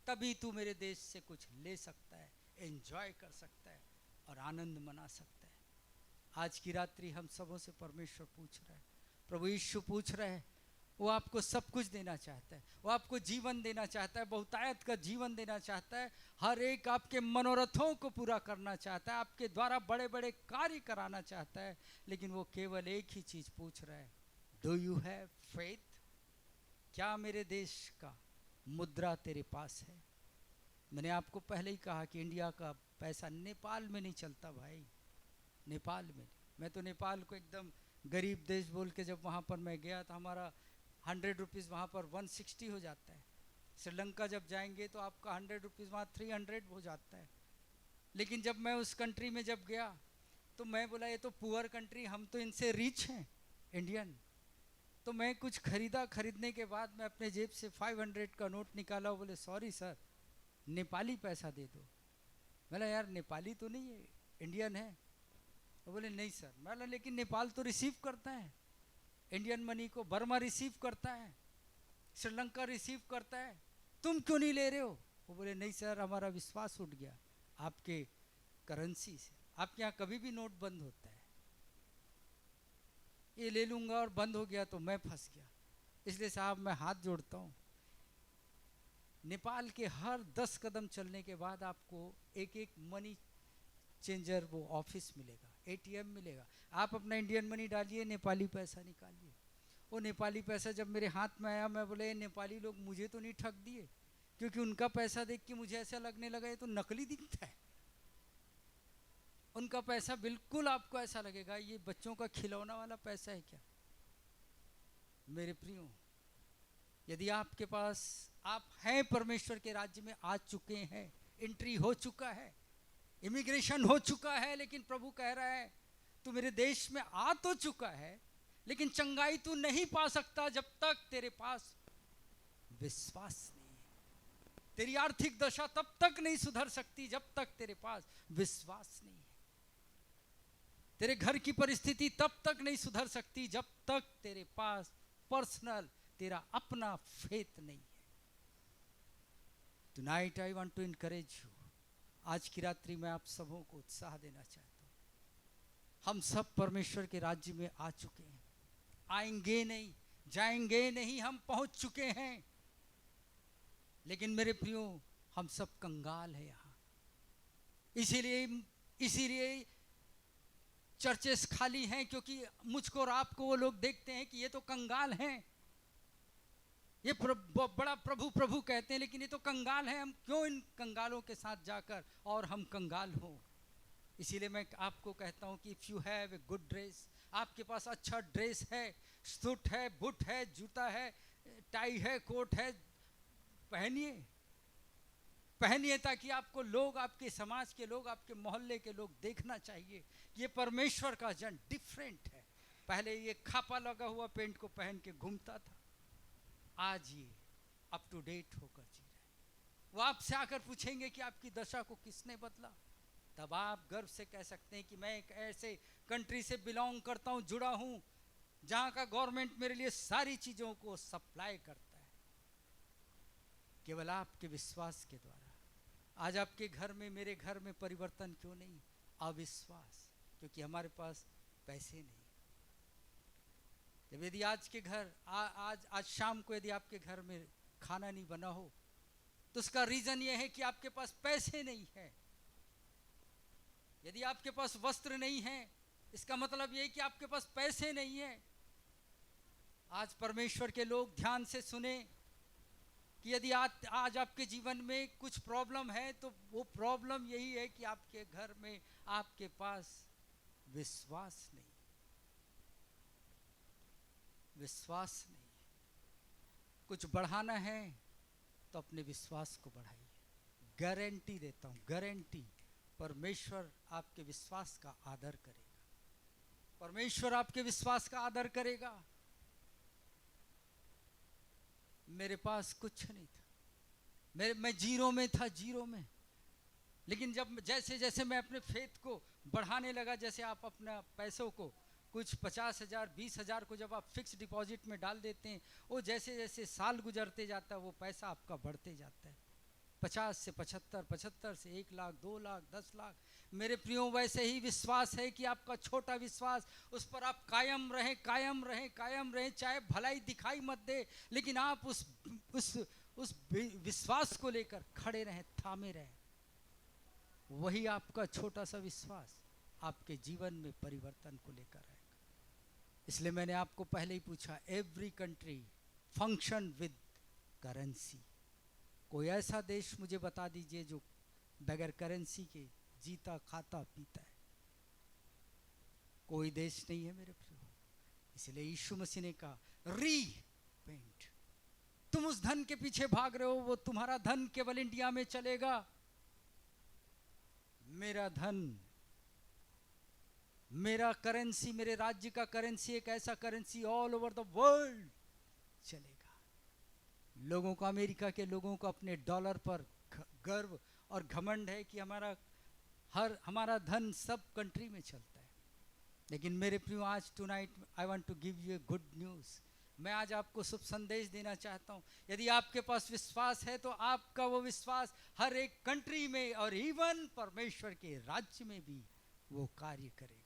Speaker 3: तभी तू मेरे देश से कुछ ले सकता है, एंजॉय कर सकता है और आनंद मना सकता है। आज की रात्रि हम सबों से परमेश्वर पूछ रहा है, प्रभु यीशु पूछ रहे हैं, वो आपको सब कुछ देना चाहता है, वो आपको जीवन देना चाहता है, बहुतायत का जीवन देना चाहता है, हर एक आपके मनोरथों को पूरा करना चाहता है, आपके द्वारा बड़े बड़े कार्य कराना चाहता है, लेकिन वो केवल एक ही चीज पूछ रहा है, डू यू हैव फेथ? क्या मेरे देश का मुद्रा तेरे पास है? मैंने आपको पहले ही कहा कि इंडिया का पैसा नेपाल में नहीं चलता भाई, नेपाल में। मैं तो नेपाल को एकदम गरीब देश बोल के जब वहाँ पर मैं गया तो हमारा 100 रुपीज़ वहाँ पर 160 हो जाता है। श्रीलंका जब जाएंगे तो आपका 100 रुपीज़ वहाँ 300 हो जाता है। लेकिन जब मैं उस कंट्री में जब गया तो मैं बोला ये तो पुअर कंट्री, हम तो इनसे रिच हैं इंडियन। तो मैं कुछ खरीदा, खरीदने के बाद मैं अपने जेब से 500 का नोट निकाला, बोले सॉरी सर नेपाली पैसा दे दो। बोला यार नेपाली तो नहीं है, इंडियन है। तो बोले नहीं सर। मैं बोला लेकिन नेपाल तो रिसीव करता है इंडियन मनी को, बर्मा रिसीव करता है, श्रीलंका रिसीव करता है, तुम क्यों नहीं ले रहे हो? वो बोले नहीं सर हमारा विश्वास उठ गया आपके करेंसी से, आपके यहाँ कभी भी नोट बंद होता है, ये ले लूँगा और बंद हो गया तो मैं फंस गया। इसलिए साहब मैं हाथ जोड़ता हूँ, नेपाल के हर 10 कदम चलने के बाद आपको एक एक मनी चेंजर वो ऑफिस मिलेगा, एटीएम मिलेगा। आप अपना इंडियन मनी डालिए, नेपाली पैसा निकालिए। वो नेपाली पैसा जब मेरे हाथ में आया मैं बोले नेपाली लोग मुझे तो नहीं ठग दिए, क्योंकि उनका पैसा देख के मुझे ऐसा लगने लगा ये तो नकली दिखता है। उनका पैसा बिल्कुल आपको ऐसा लगेगा ये बच्चों का खिलौना वाला पैसा है क्या। मेरे प्रियो, यदि आपके पास आप हैं परमेश्वर के राज्य में आ चुके हैं, एंट्री हो चुका है, इमिग्रेशन हो चुका है, लेकिन प्रभु कह रहा है तू मेरे देश में आ तो चुका है, लेकिन चंगाई तू नहीं पा सकता जब तक तेरे पास विश्वास नहीं है। तेरी आर्थिक दशा तब तक नहीं सुधर सकती जब तक तेरे पास विश्वास नहीं है। तेरे घर की परिस्थिति तब तक नहीं सुधर सकती जब तक तेरे पास पर्सनल, तेरा अपना फेथ नहीं है। Tonight I want to encourage you. आज की रात्रि में आप सबों को उत्साह देना चाहता हूँ। हम सब परमेश्वर के राज्य में आ चुके हैं, आएंगे नहीं, जाएंगे नहीं, हम पहुंच चुके हैं। लेकिन मेरे प्रियो, हम सब कंगाल हैं यहाँ। इसीलिए चर्चेस खाली हैं, क्योंकि मुझको और आपको वो लोग देखते हैं कि ये तो कंगाल हैं, ये बड़ा प्रभु प्रभु कहते हैं, लेकिन ये तो कंगाल हैं, हम क्यों इन कंगालों के साथ जाकर और हम कंगाल हों। इसीलिए मैं आपको कहता हूं कि if you have a good dress, आपके पास अच्छा ड्रेस है, सूट है, बूट है, जूता है, टाई है, कोट है, पहनिए पहनिए, ताकि आपको लोग, आपके समाज के लोग, आपके मोहल्ले के लोग देखना चाहिए ये परमेश्वर का जन डिफरेंट है। पहले ये खापा लगा हुआ पेंट को पहन के घूमता था, आज ये अप टू डेट होकर जी रहे हैं। वो आपसे आकर पूछेंगे कि आपकी दशा को किसने बदला, तब आप गर्व से कह सकते हैं कि मैं एक ऐसे कंट्री से बिलोंग करता हूं, जुड़ा हूं, जहां का गवर्नमेंट मेरे लिए सारी चीजों को सप्लाई करता है, केवल आपके विश्वास के द्वारा। आज आपके घर में, मेरे घर में परिवर्तन क्यों नहीं? अविश्वास, क्योंकि हमारे पास पैसे नहीं। जब यदि आज के घर आज शाम को यदि आपके घर में खाना नहीं बना हो, तो उसका रीजन यह है कि आपके पास पैसे नहीं है। यदि आपके पास वस्त्र नहीं है, इसका मतलब यह है कि आपके पास पैसे नहीं है। आज परमेश्वर के लोग ध्यान से सुने कि यदि आज आपके जीवन में कुछ प्रॉब्लम है, तो वो प्रॉब्लम यही है कि आपके घर में आपके पास विश्वास नहीं, विश्वास नहीं। कुछ बढ़ाना है तो अपने विश्वास को बढ़ाइए। गारंटी देता हूं, गारंटी, परमेश्वर आपके विश्वास का आदर करेगा, परमेश्वर आपके विश्वास का आदर करेगा। मेरे पास कुछ नहीं था, मैं जीरो में था, जीरो में। लेकिन जब जैसे जैसे मैं अपने फेथ को बढ़ाने लगा, जैसे आप अपना पैसों को कुछ 50,000 20,000 को जब आप फिक्स डिपॉजिट में डाल देते हैं, वो जैसे जैसे साल गुजरते जाता है वो पैसा आपका बढ़ते जाता है। 50 से 75, 75 से 1 लाख, 2 लाख, 10 लाख। मेरे प्रियो, वैसे ही विश्वास है कि आपका छोटा विश्वास, उस पर आप कायम रहें, कायम रहें, कायम रहें, चाहे भलाई दिखाई मत दे, लेकिन आप उस विश्वास को लेकर खड़े रहें, थामे रहें। वही आपका छोटा सा विश्वास आपके जीवन में परिवर्तन को लेकर आएगा। इसलिए मैंने आपको पहले ही पूछा, every country function with currency. कोई ऐसा देश मुझे बता दीजिए जो बगैर करेंसी के जीता खाता पीता है। कोई देश नहीं है मेरे प्रियो। इसलिए यीशु मसीह ने कहा, रीपेंट। तुम उस धन के पीछे भाग रहे हो, वो तुम्हारा धन केवल इंडिया में चलेगा। मेरा धन, मेरा करेंसी, मेरे राज्य का करेंसी एक ऐसा currency all over the world चलेगा। लोगों को, अमेरिका के लोगों को अपने डॉलर पर गर्व और घमंड है कि हमारा धन सब कंट्री में चलता है। लेकिन मेरे प्रियो, आज tonight I want to give you a good news. मैं आज आपको शुभ संदेश देना चाहता हूँ। यदि आपके पास विश्वास है, तो आपका वो विश्वास हर एक कंट्री में और इवन परमेश्वर के राज्य में भी वो कार्य करेगा।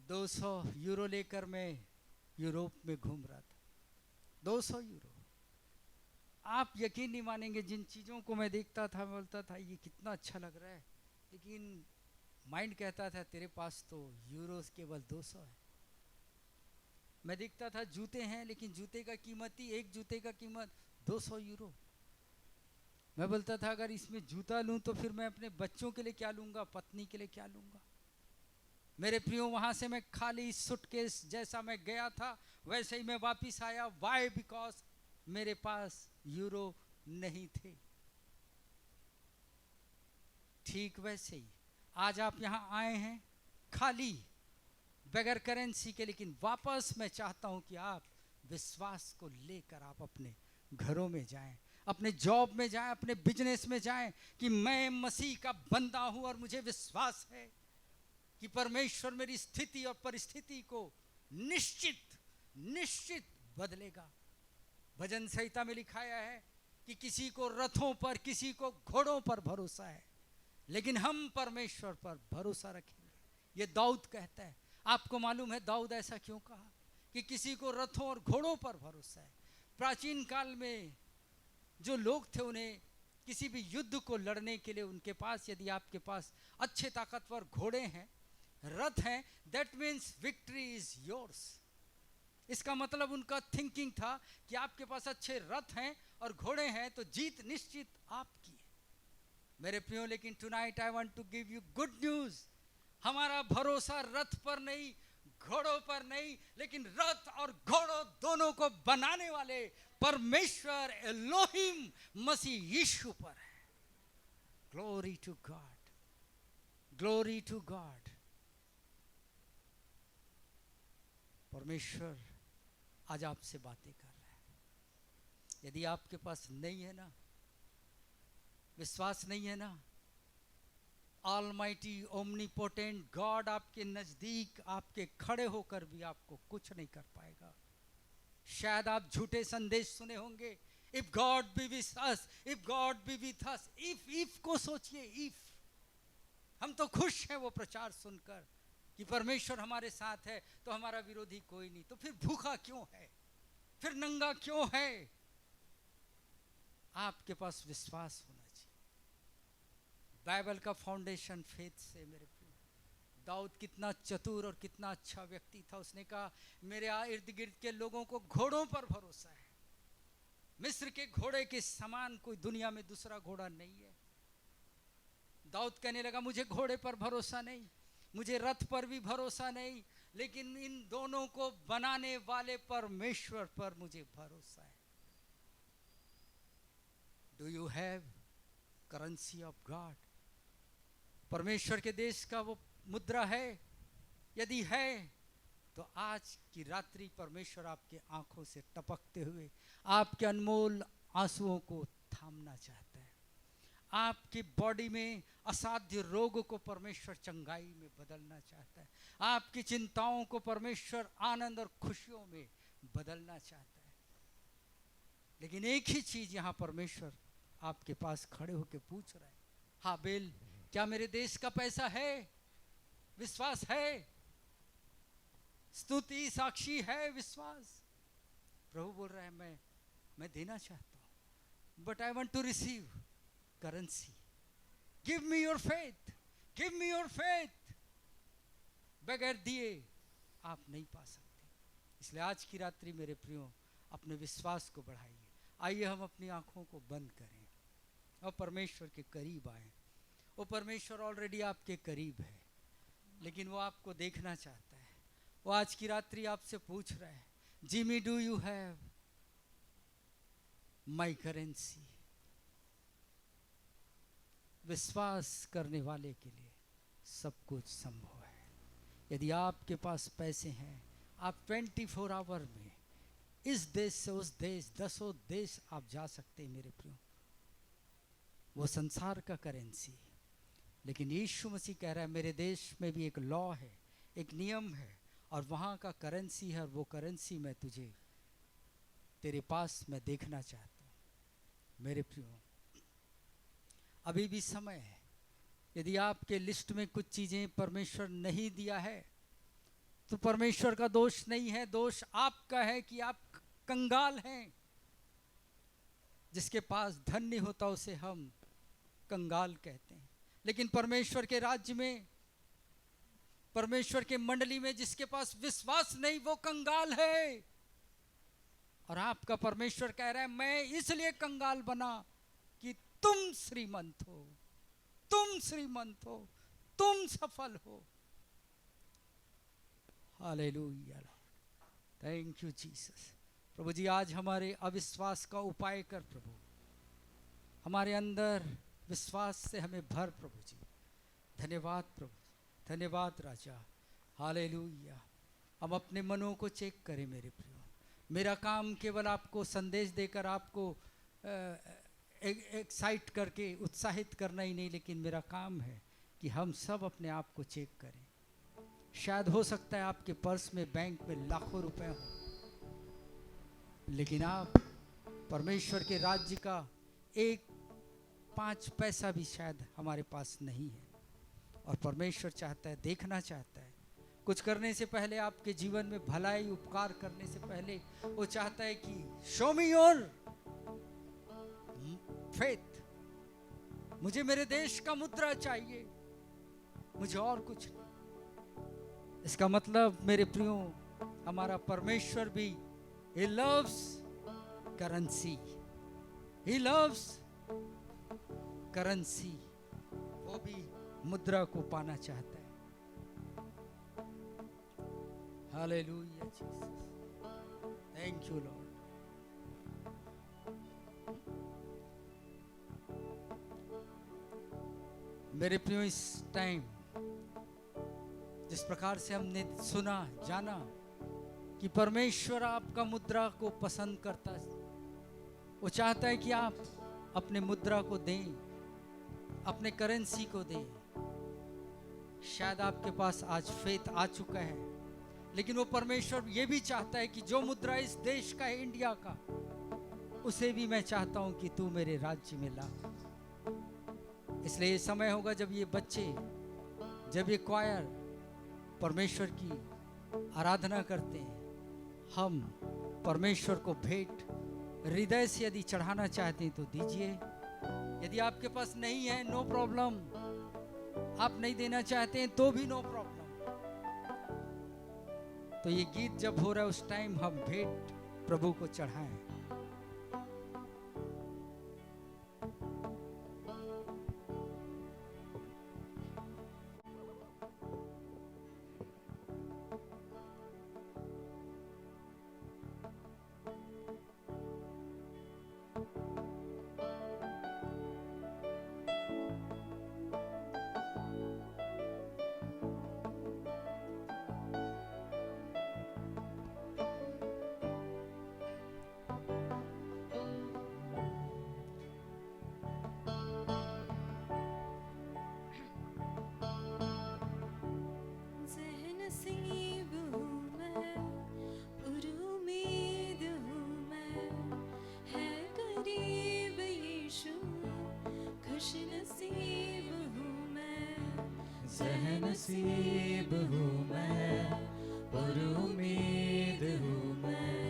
Speaker 3: 200 यूरो लेकर मैं यूरोप में घूम रहा था। 200 यूरो। आप यकीन नहीं मानेंगे, जिन चीज़ों को मैं देखता था, मैं बोलता था ये कितना अच्छा लग रहा है, लेकिन माइंड कहता था तेरे पास तो यूरोस केवल 200 है। मैं देखता था जूते हैं, लेकिन जूते का कीमत ही, एक जूते का कीमत 200 यूरो। मैं बोलता था अगर इसमें जूता लूं तो फिर मैं अपने बच्चों के लिए क्या लूंगा, पत्नी के लिए क्या लूंगा। मेरे प्रियो, वहां से मैं खाली सूटकेस जैसा मैं गया था वैसे ही मैं वापिस आया। वाई? बिकॉज मेरे पास यूरो नहीं थे। ठीक वैसे ही आज आप यहां आए हैं खाली बगैर करेंसी के, लेकिन वापस मैं चाहता हूं कि आप विश्वास को लेकर आप अपने घरों में जाएं, अपने जॉब में जाएं, अपने बिजनेस में जाएं कि मैं मसीह का बंदा हूं और मुझे विश्वास है कि परमेश्वर मेरी स्थिति और परिस्थिति को निश्चित निश्चित बदलेगा। भजन संहिता में लिखाया है कि किसी को रथों पर, किसी को घोड़ों पर भरोसा है, लेकिन हम परमेश्वर पर भरोसा रखेंगे। ये दाऊद कहता है। आपको मालूम है दाऊद ऐसा क्यों कहा कि किसी को रथों और घोड़ों पर भरोसा है? प्राचीन काल में जो लोग थे, उन्हें किसी भी युद्ध को लड़ने के लिए उनके पास, यदि आपके पास अच्छे ताकतवर घोड़े हैं, रथ हैं, that means victory is yours. इसका मतलब उनका थिंकिंग था कि आपके पास अच्छे रथ हैं और घोड़े हैं तो जीत निश्चित आपकी है। मेरे प्रियो, लेकिन tonight I want to give you good news. हमारा भरोसा रथ पर नहीं, घोड़ों पर नहीं, लेकिन रथ और घोड़ों दोनों को बनाने वाले परमेश्वर एलोहिम मसीह यीशु पर है। Glory to God, glory to God. परमेश्वर आज आपसे बातें कर रहा है। यदि आपके पास नहीं है ना, विश्वास नहीं है ना, ऑलमाइटी ओमनीपोटेंट गॉड आपके नजदीक, आपके खड़े होकर भी आपको कुछ नहीं कर पाएगा। शायद आप झूठे संदेश सुने होंगे, if God B with us, if God B with us. If को सोचिए, इफ। हम तो खुश हैं वो प्रचार सुनकर कि परमेश्वर हमारे साथ है, तो हमारा विरोधी कोई नहीं। तो फिर भूखा क्यों है, फिर नंगा क्यों है? आपके पास विश्वास होना चाहिए। बाइबल का फाउंडेशन फेथ से। मेरे प्रिय, दाऊद कितना चतुर और कितना अच्छा व्यक्ति था। उसने कहा मेरे इर्द गिर्द के लोगों को घोड़ों पर भरोसा है। मिस्र के घोड़े के समान कोई दुनिया में दूसरा घोड़ा नहीं है। दाऊद कहने लगा मुझे घोड़े पर भरोसा नहीं, मुझे रथ पर भी भरोसा नहीं, लेकिन इन दोनों को बनाने वाले परमेश्वर पर मुझे भरोसा है। Do you have currency of God? परमेश्वर के देश का वो मुद्रा है? यदि है तो आज की रात्रि परमेश्वर आपके आंखों से टपकते हुए आपके अनमोल आंसुओं को थामना चाहता है। आपकी बॉडी में असाध्य रोग को परमेश्वर चंगाई में बदलना चाहता है। आपकी चिंताओं को परमेश्वर आनंद और खुशियों में बदलना चाहता है। लेकिन एक ही चीज यहां परमेश्वर आपके पास खड़े होकर पूछ रहा है, हाबेल, क्या मेरे देश का पैसा है? विश्वास है? स्तुति साक्षी है? विश्वास? प्रभु बोल रहा है मैं देना चाहता हूं, but I want to receive currency. Give me your faith, give me your faith. बगैर दिए आप नहीं पा सकते। इसलिए आज की रात्रि मेरे प्रियो, अपने विश्वास को बढ़ाइए। आइए हम अपनी आंखों को बंद करें और परमेश्वर के करीब आए। वो परमेश्वर ऑलरेडी आपके करीब है, लेकिन वो आपको देखना चाहता है। वो आज की रात्रि आपसे पूछ रहा है, Jimmy, do you have my currency? विश्वास करने वाले के लिए सब कुछ संभव है। यदि आपके पास पैसे हैं, आप 24 आवर में इस देश से उस देश, 10 देश आप जा सकते हैं मेरे प्रियो। वो संसार का करेंसी। लेकिन यीशु मसीह कह रहा है मेरे देश में भी एक लॉ है, एक नियम है, और वहाँ का करेंसी है, और वो करेंसी मैं तुझे तेरे पास मैं देखना चाहता हूँ। मेरे प्रियो, अभी भी समय है। यदि आपके लिस्ट में कुछ चीज़ें परमेश्वर नहीं दिया है तो परमेश्वर का दोष नहीं है, दोष आपका है कि आप कंगाल हैं। जिसके पास धन नहीं होता उसे हम कंगाल कहते हैं, लेकिन परमेश्वर के राज्य में, परमेश्वर के मंडली में जिसके पास विश्वास नहीं वो कंगाल है। और आपका परमेश्वर कह रहा है मैं इसलिए कंगाल बना कि तुम श्रीमंत हो, तुम श्रीमंत हो, तुम सफल हो। Hallelujah, thank you Jesus. प्रभु जी, आज हमारे अविश्वास का उपाय कर प्रभु, हमारे अंदर विश्वास से हमें भर प्रभु जी। धन्यवाद प्रभु, धन्यवाद राजा। हालेलुया। हम अपने मनों को चेक करें मेरे प्रियो। मेरा काम केवल आपको संदेश देकर, आपको एक्साइट करके उत्साहित करना ही नहीं, लेकिन मेरा काम है कि हम सब अपने आप को चेक करें। शायद हो सकता है आपके पर्स में, बैंक में लाखों रुपए हो, लेकिन आप परमेश्वर के राज्य का 1-5 पैसा भी शायद हमारे पास नहीं है, और परमेश्वर चाहता है, देखना चाहता है, कुछ करने से पहले, आपके जीवन में भलाई उपकार करने से पहले वो चाहता है कि शो मी योर फेथ, मुझे मेरे देश का मुद्रा चाहिए, मुझे और कुछ नहीं। इसका मतलब मेरे प्रियो, हमारा परमेश्वर भी he loves currency, he loves currency, वो भी मुद्रा को पाना चाहता है। Hallelujah Jesus, thank you Lord. मेरे प्रियो, इस टाइम जिस प्रकार से हमने सुना, जाना कि परमेश्वर आपका मुद्रा को पसंद करता है, वो चाहता है कि आप अपने मुद्रा को दें, अपने करेंसी को दें। शायद आपके पास आज फेथ आ चुका है, लेकिन वो परमेश्वर ये भी चाहता है कि जो मुद्रा इस देश का है, इंडिया का, उसे भी मैं चाहता हूं कि तू मेरे राज्य में ला। इसलिए ये समय होगा जब ये बच्चे, जब ये क्वायर परमेश्वर की आराधना करते हैं, हम परमेश्वर को भेंट हृदय से यदि चढ़ाना चाहते हैं तो दीजिए। यदि आपके पास नहीं है, नो प्रॉब्लम, आप नहीं देना चाहते हैं तो भी नो प्रॉब्लम। तो ये गीत जब हो रहा है, उस टाइम हम भेंट प्रभु को चढ़ाएं।
Speaker 2: नसीब हूँ मैं और उम्मीद हूँ मैं, है करीब यीशु, खुश नसीब हूँ मैं। ज़ह नसीब हूँ मैं और उम्मीद हूँ मैं,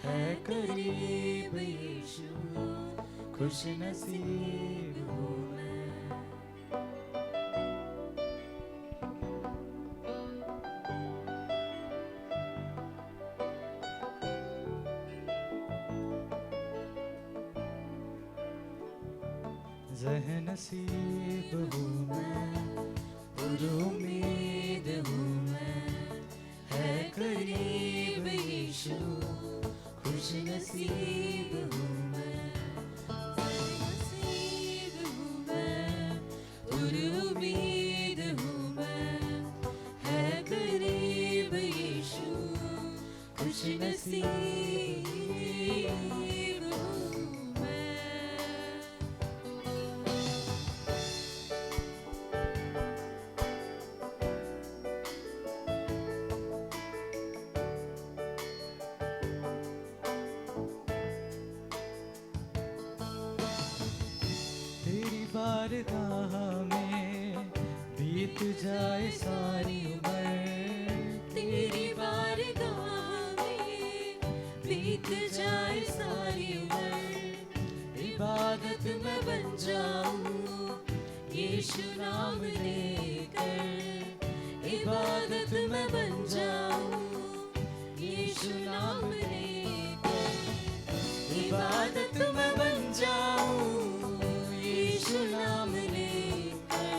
Speaker 2: है करीब यीशु, खुश नसीब हूँ मैं। नसीब हूँ मैं और उम्मीद हूँ मैं, है करीब यीशु, खुश नसीब हूँ मैं। बारगाह में बीत जाए सारी उम्र, तेरी बारगाह में बीत जाए सारी उम्र, इबादत में बन जाऊं यीशु नाम लेकर, इबादत में बन जाऊं यीशु नाम लेकर, इबादत में बन जाऊं यीशु नाम लेकर,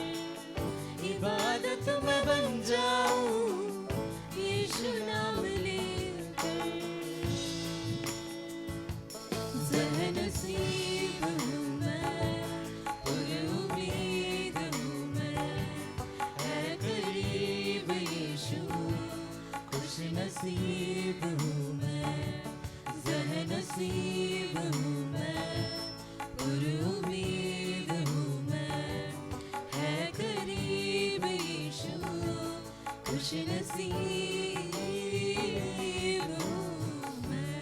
Speaker 2: इबादत में बन जाऊं यीशु नाम लेकर। ज़ह नसीब हूँ मैं और उम्मीद हूँ मैं, है करीब यीशु, खुश नसीब हूँ मैं। ज़ह नसीब हूँ मैं और उम्मीद हूँ मैं, है करीब यीशु, खुश नसीब हूँ मैं।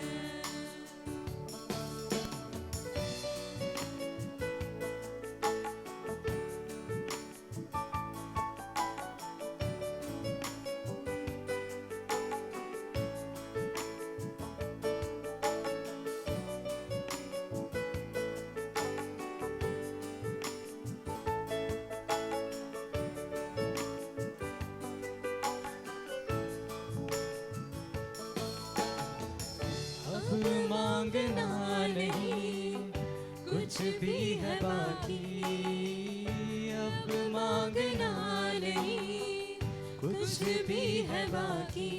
Speaker 2: मांगना नहीं, कुछ भी है बाकी। अब मांगना नहीं, कुछ भी है बाकी।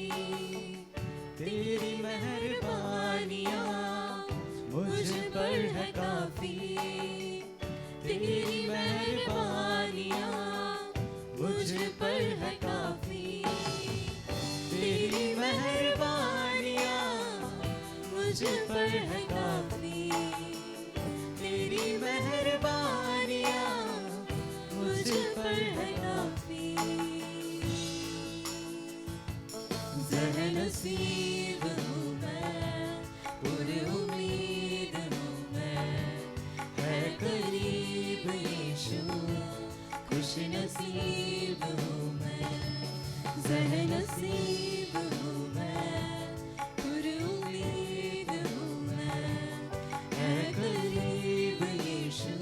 Speaker 2: तेरी मेहरबानियाँ मुझ पर है काफी। तेरी मेहरबानियाँ मुझ पर है काफी। तेरी मेहरबानियाँ मुझ पर है काफी। तेरी मेहरबानियाँ मुझ पर है काफी। ज़हनसीब हूँ मैं, पुरे उम्मीद हूँ मैं, है करीब यीशु, खुश नसीब हूँ मैं। ज़हनसीब हूँ मैं, पुरे उम्मीद हूँ मैं, है करीब यीशु,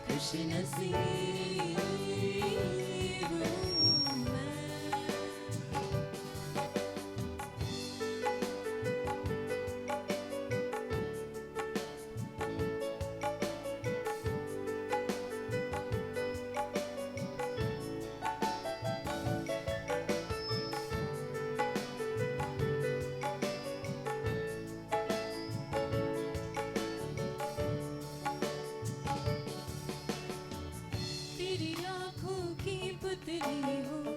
Speaker 2: खुश नसीब हूँ मैं। तेरी आँखों की पुतली हूँ,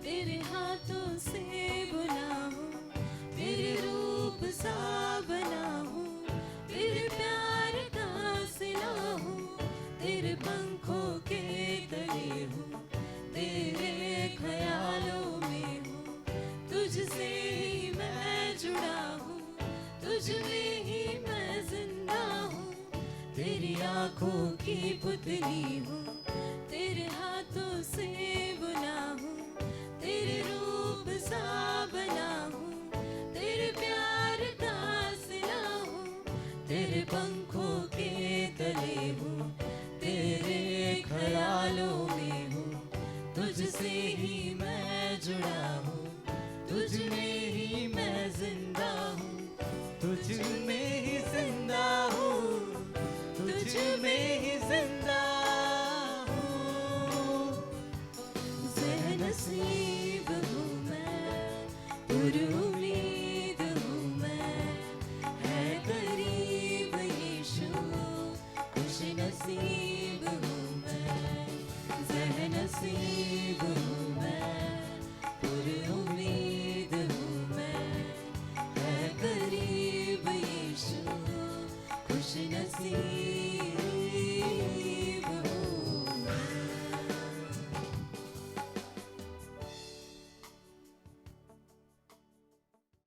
Speaker 2: तेरे हाथों से बुना हूँ, तेरे रूप सा बना हूँ, तेरे प्यार का सिला हूँ, तेरे पंखों के तले हूँ, तेरे ख्यालों में हूँ, तुझसे ही मैं जुड़ा हूँ, तुझ में ही मैं जिंदा हूँ। तेरी आँखों की पुतली हूँ, तेरे हाथों से बुना हूँ, तेरे रूप सा बना हूँ, तेरे प्यार का सिला हूँ, तेरे पंखों के तले हूँ, तेरे ख्यालों में हूँ, तुझसे ही मैं जुड़ा हूँ, तुझ में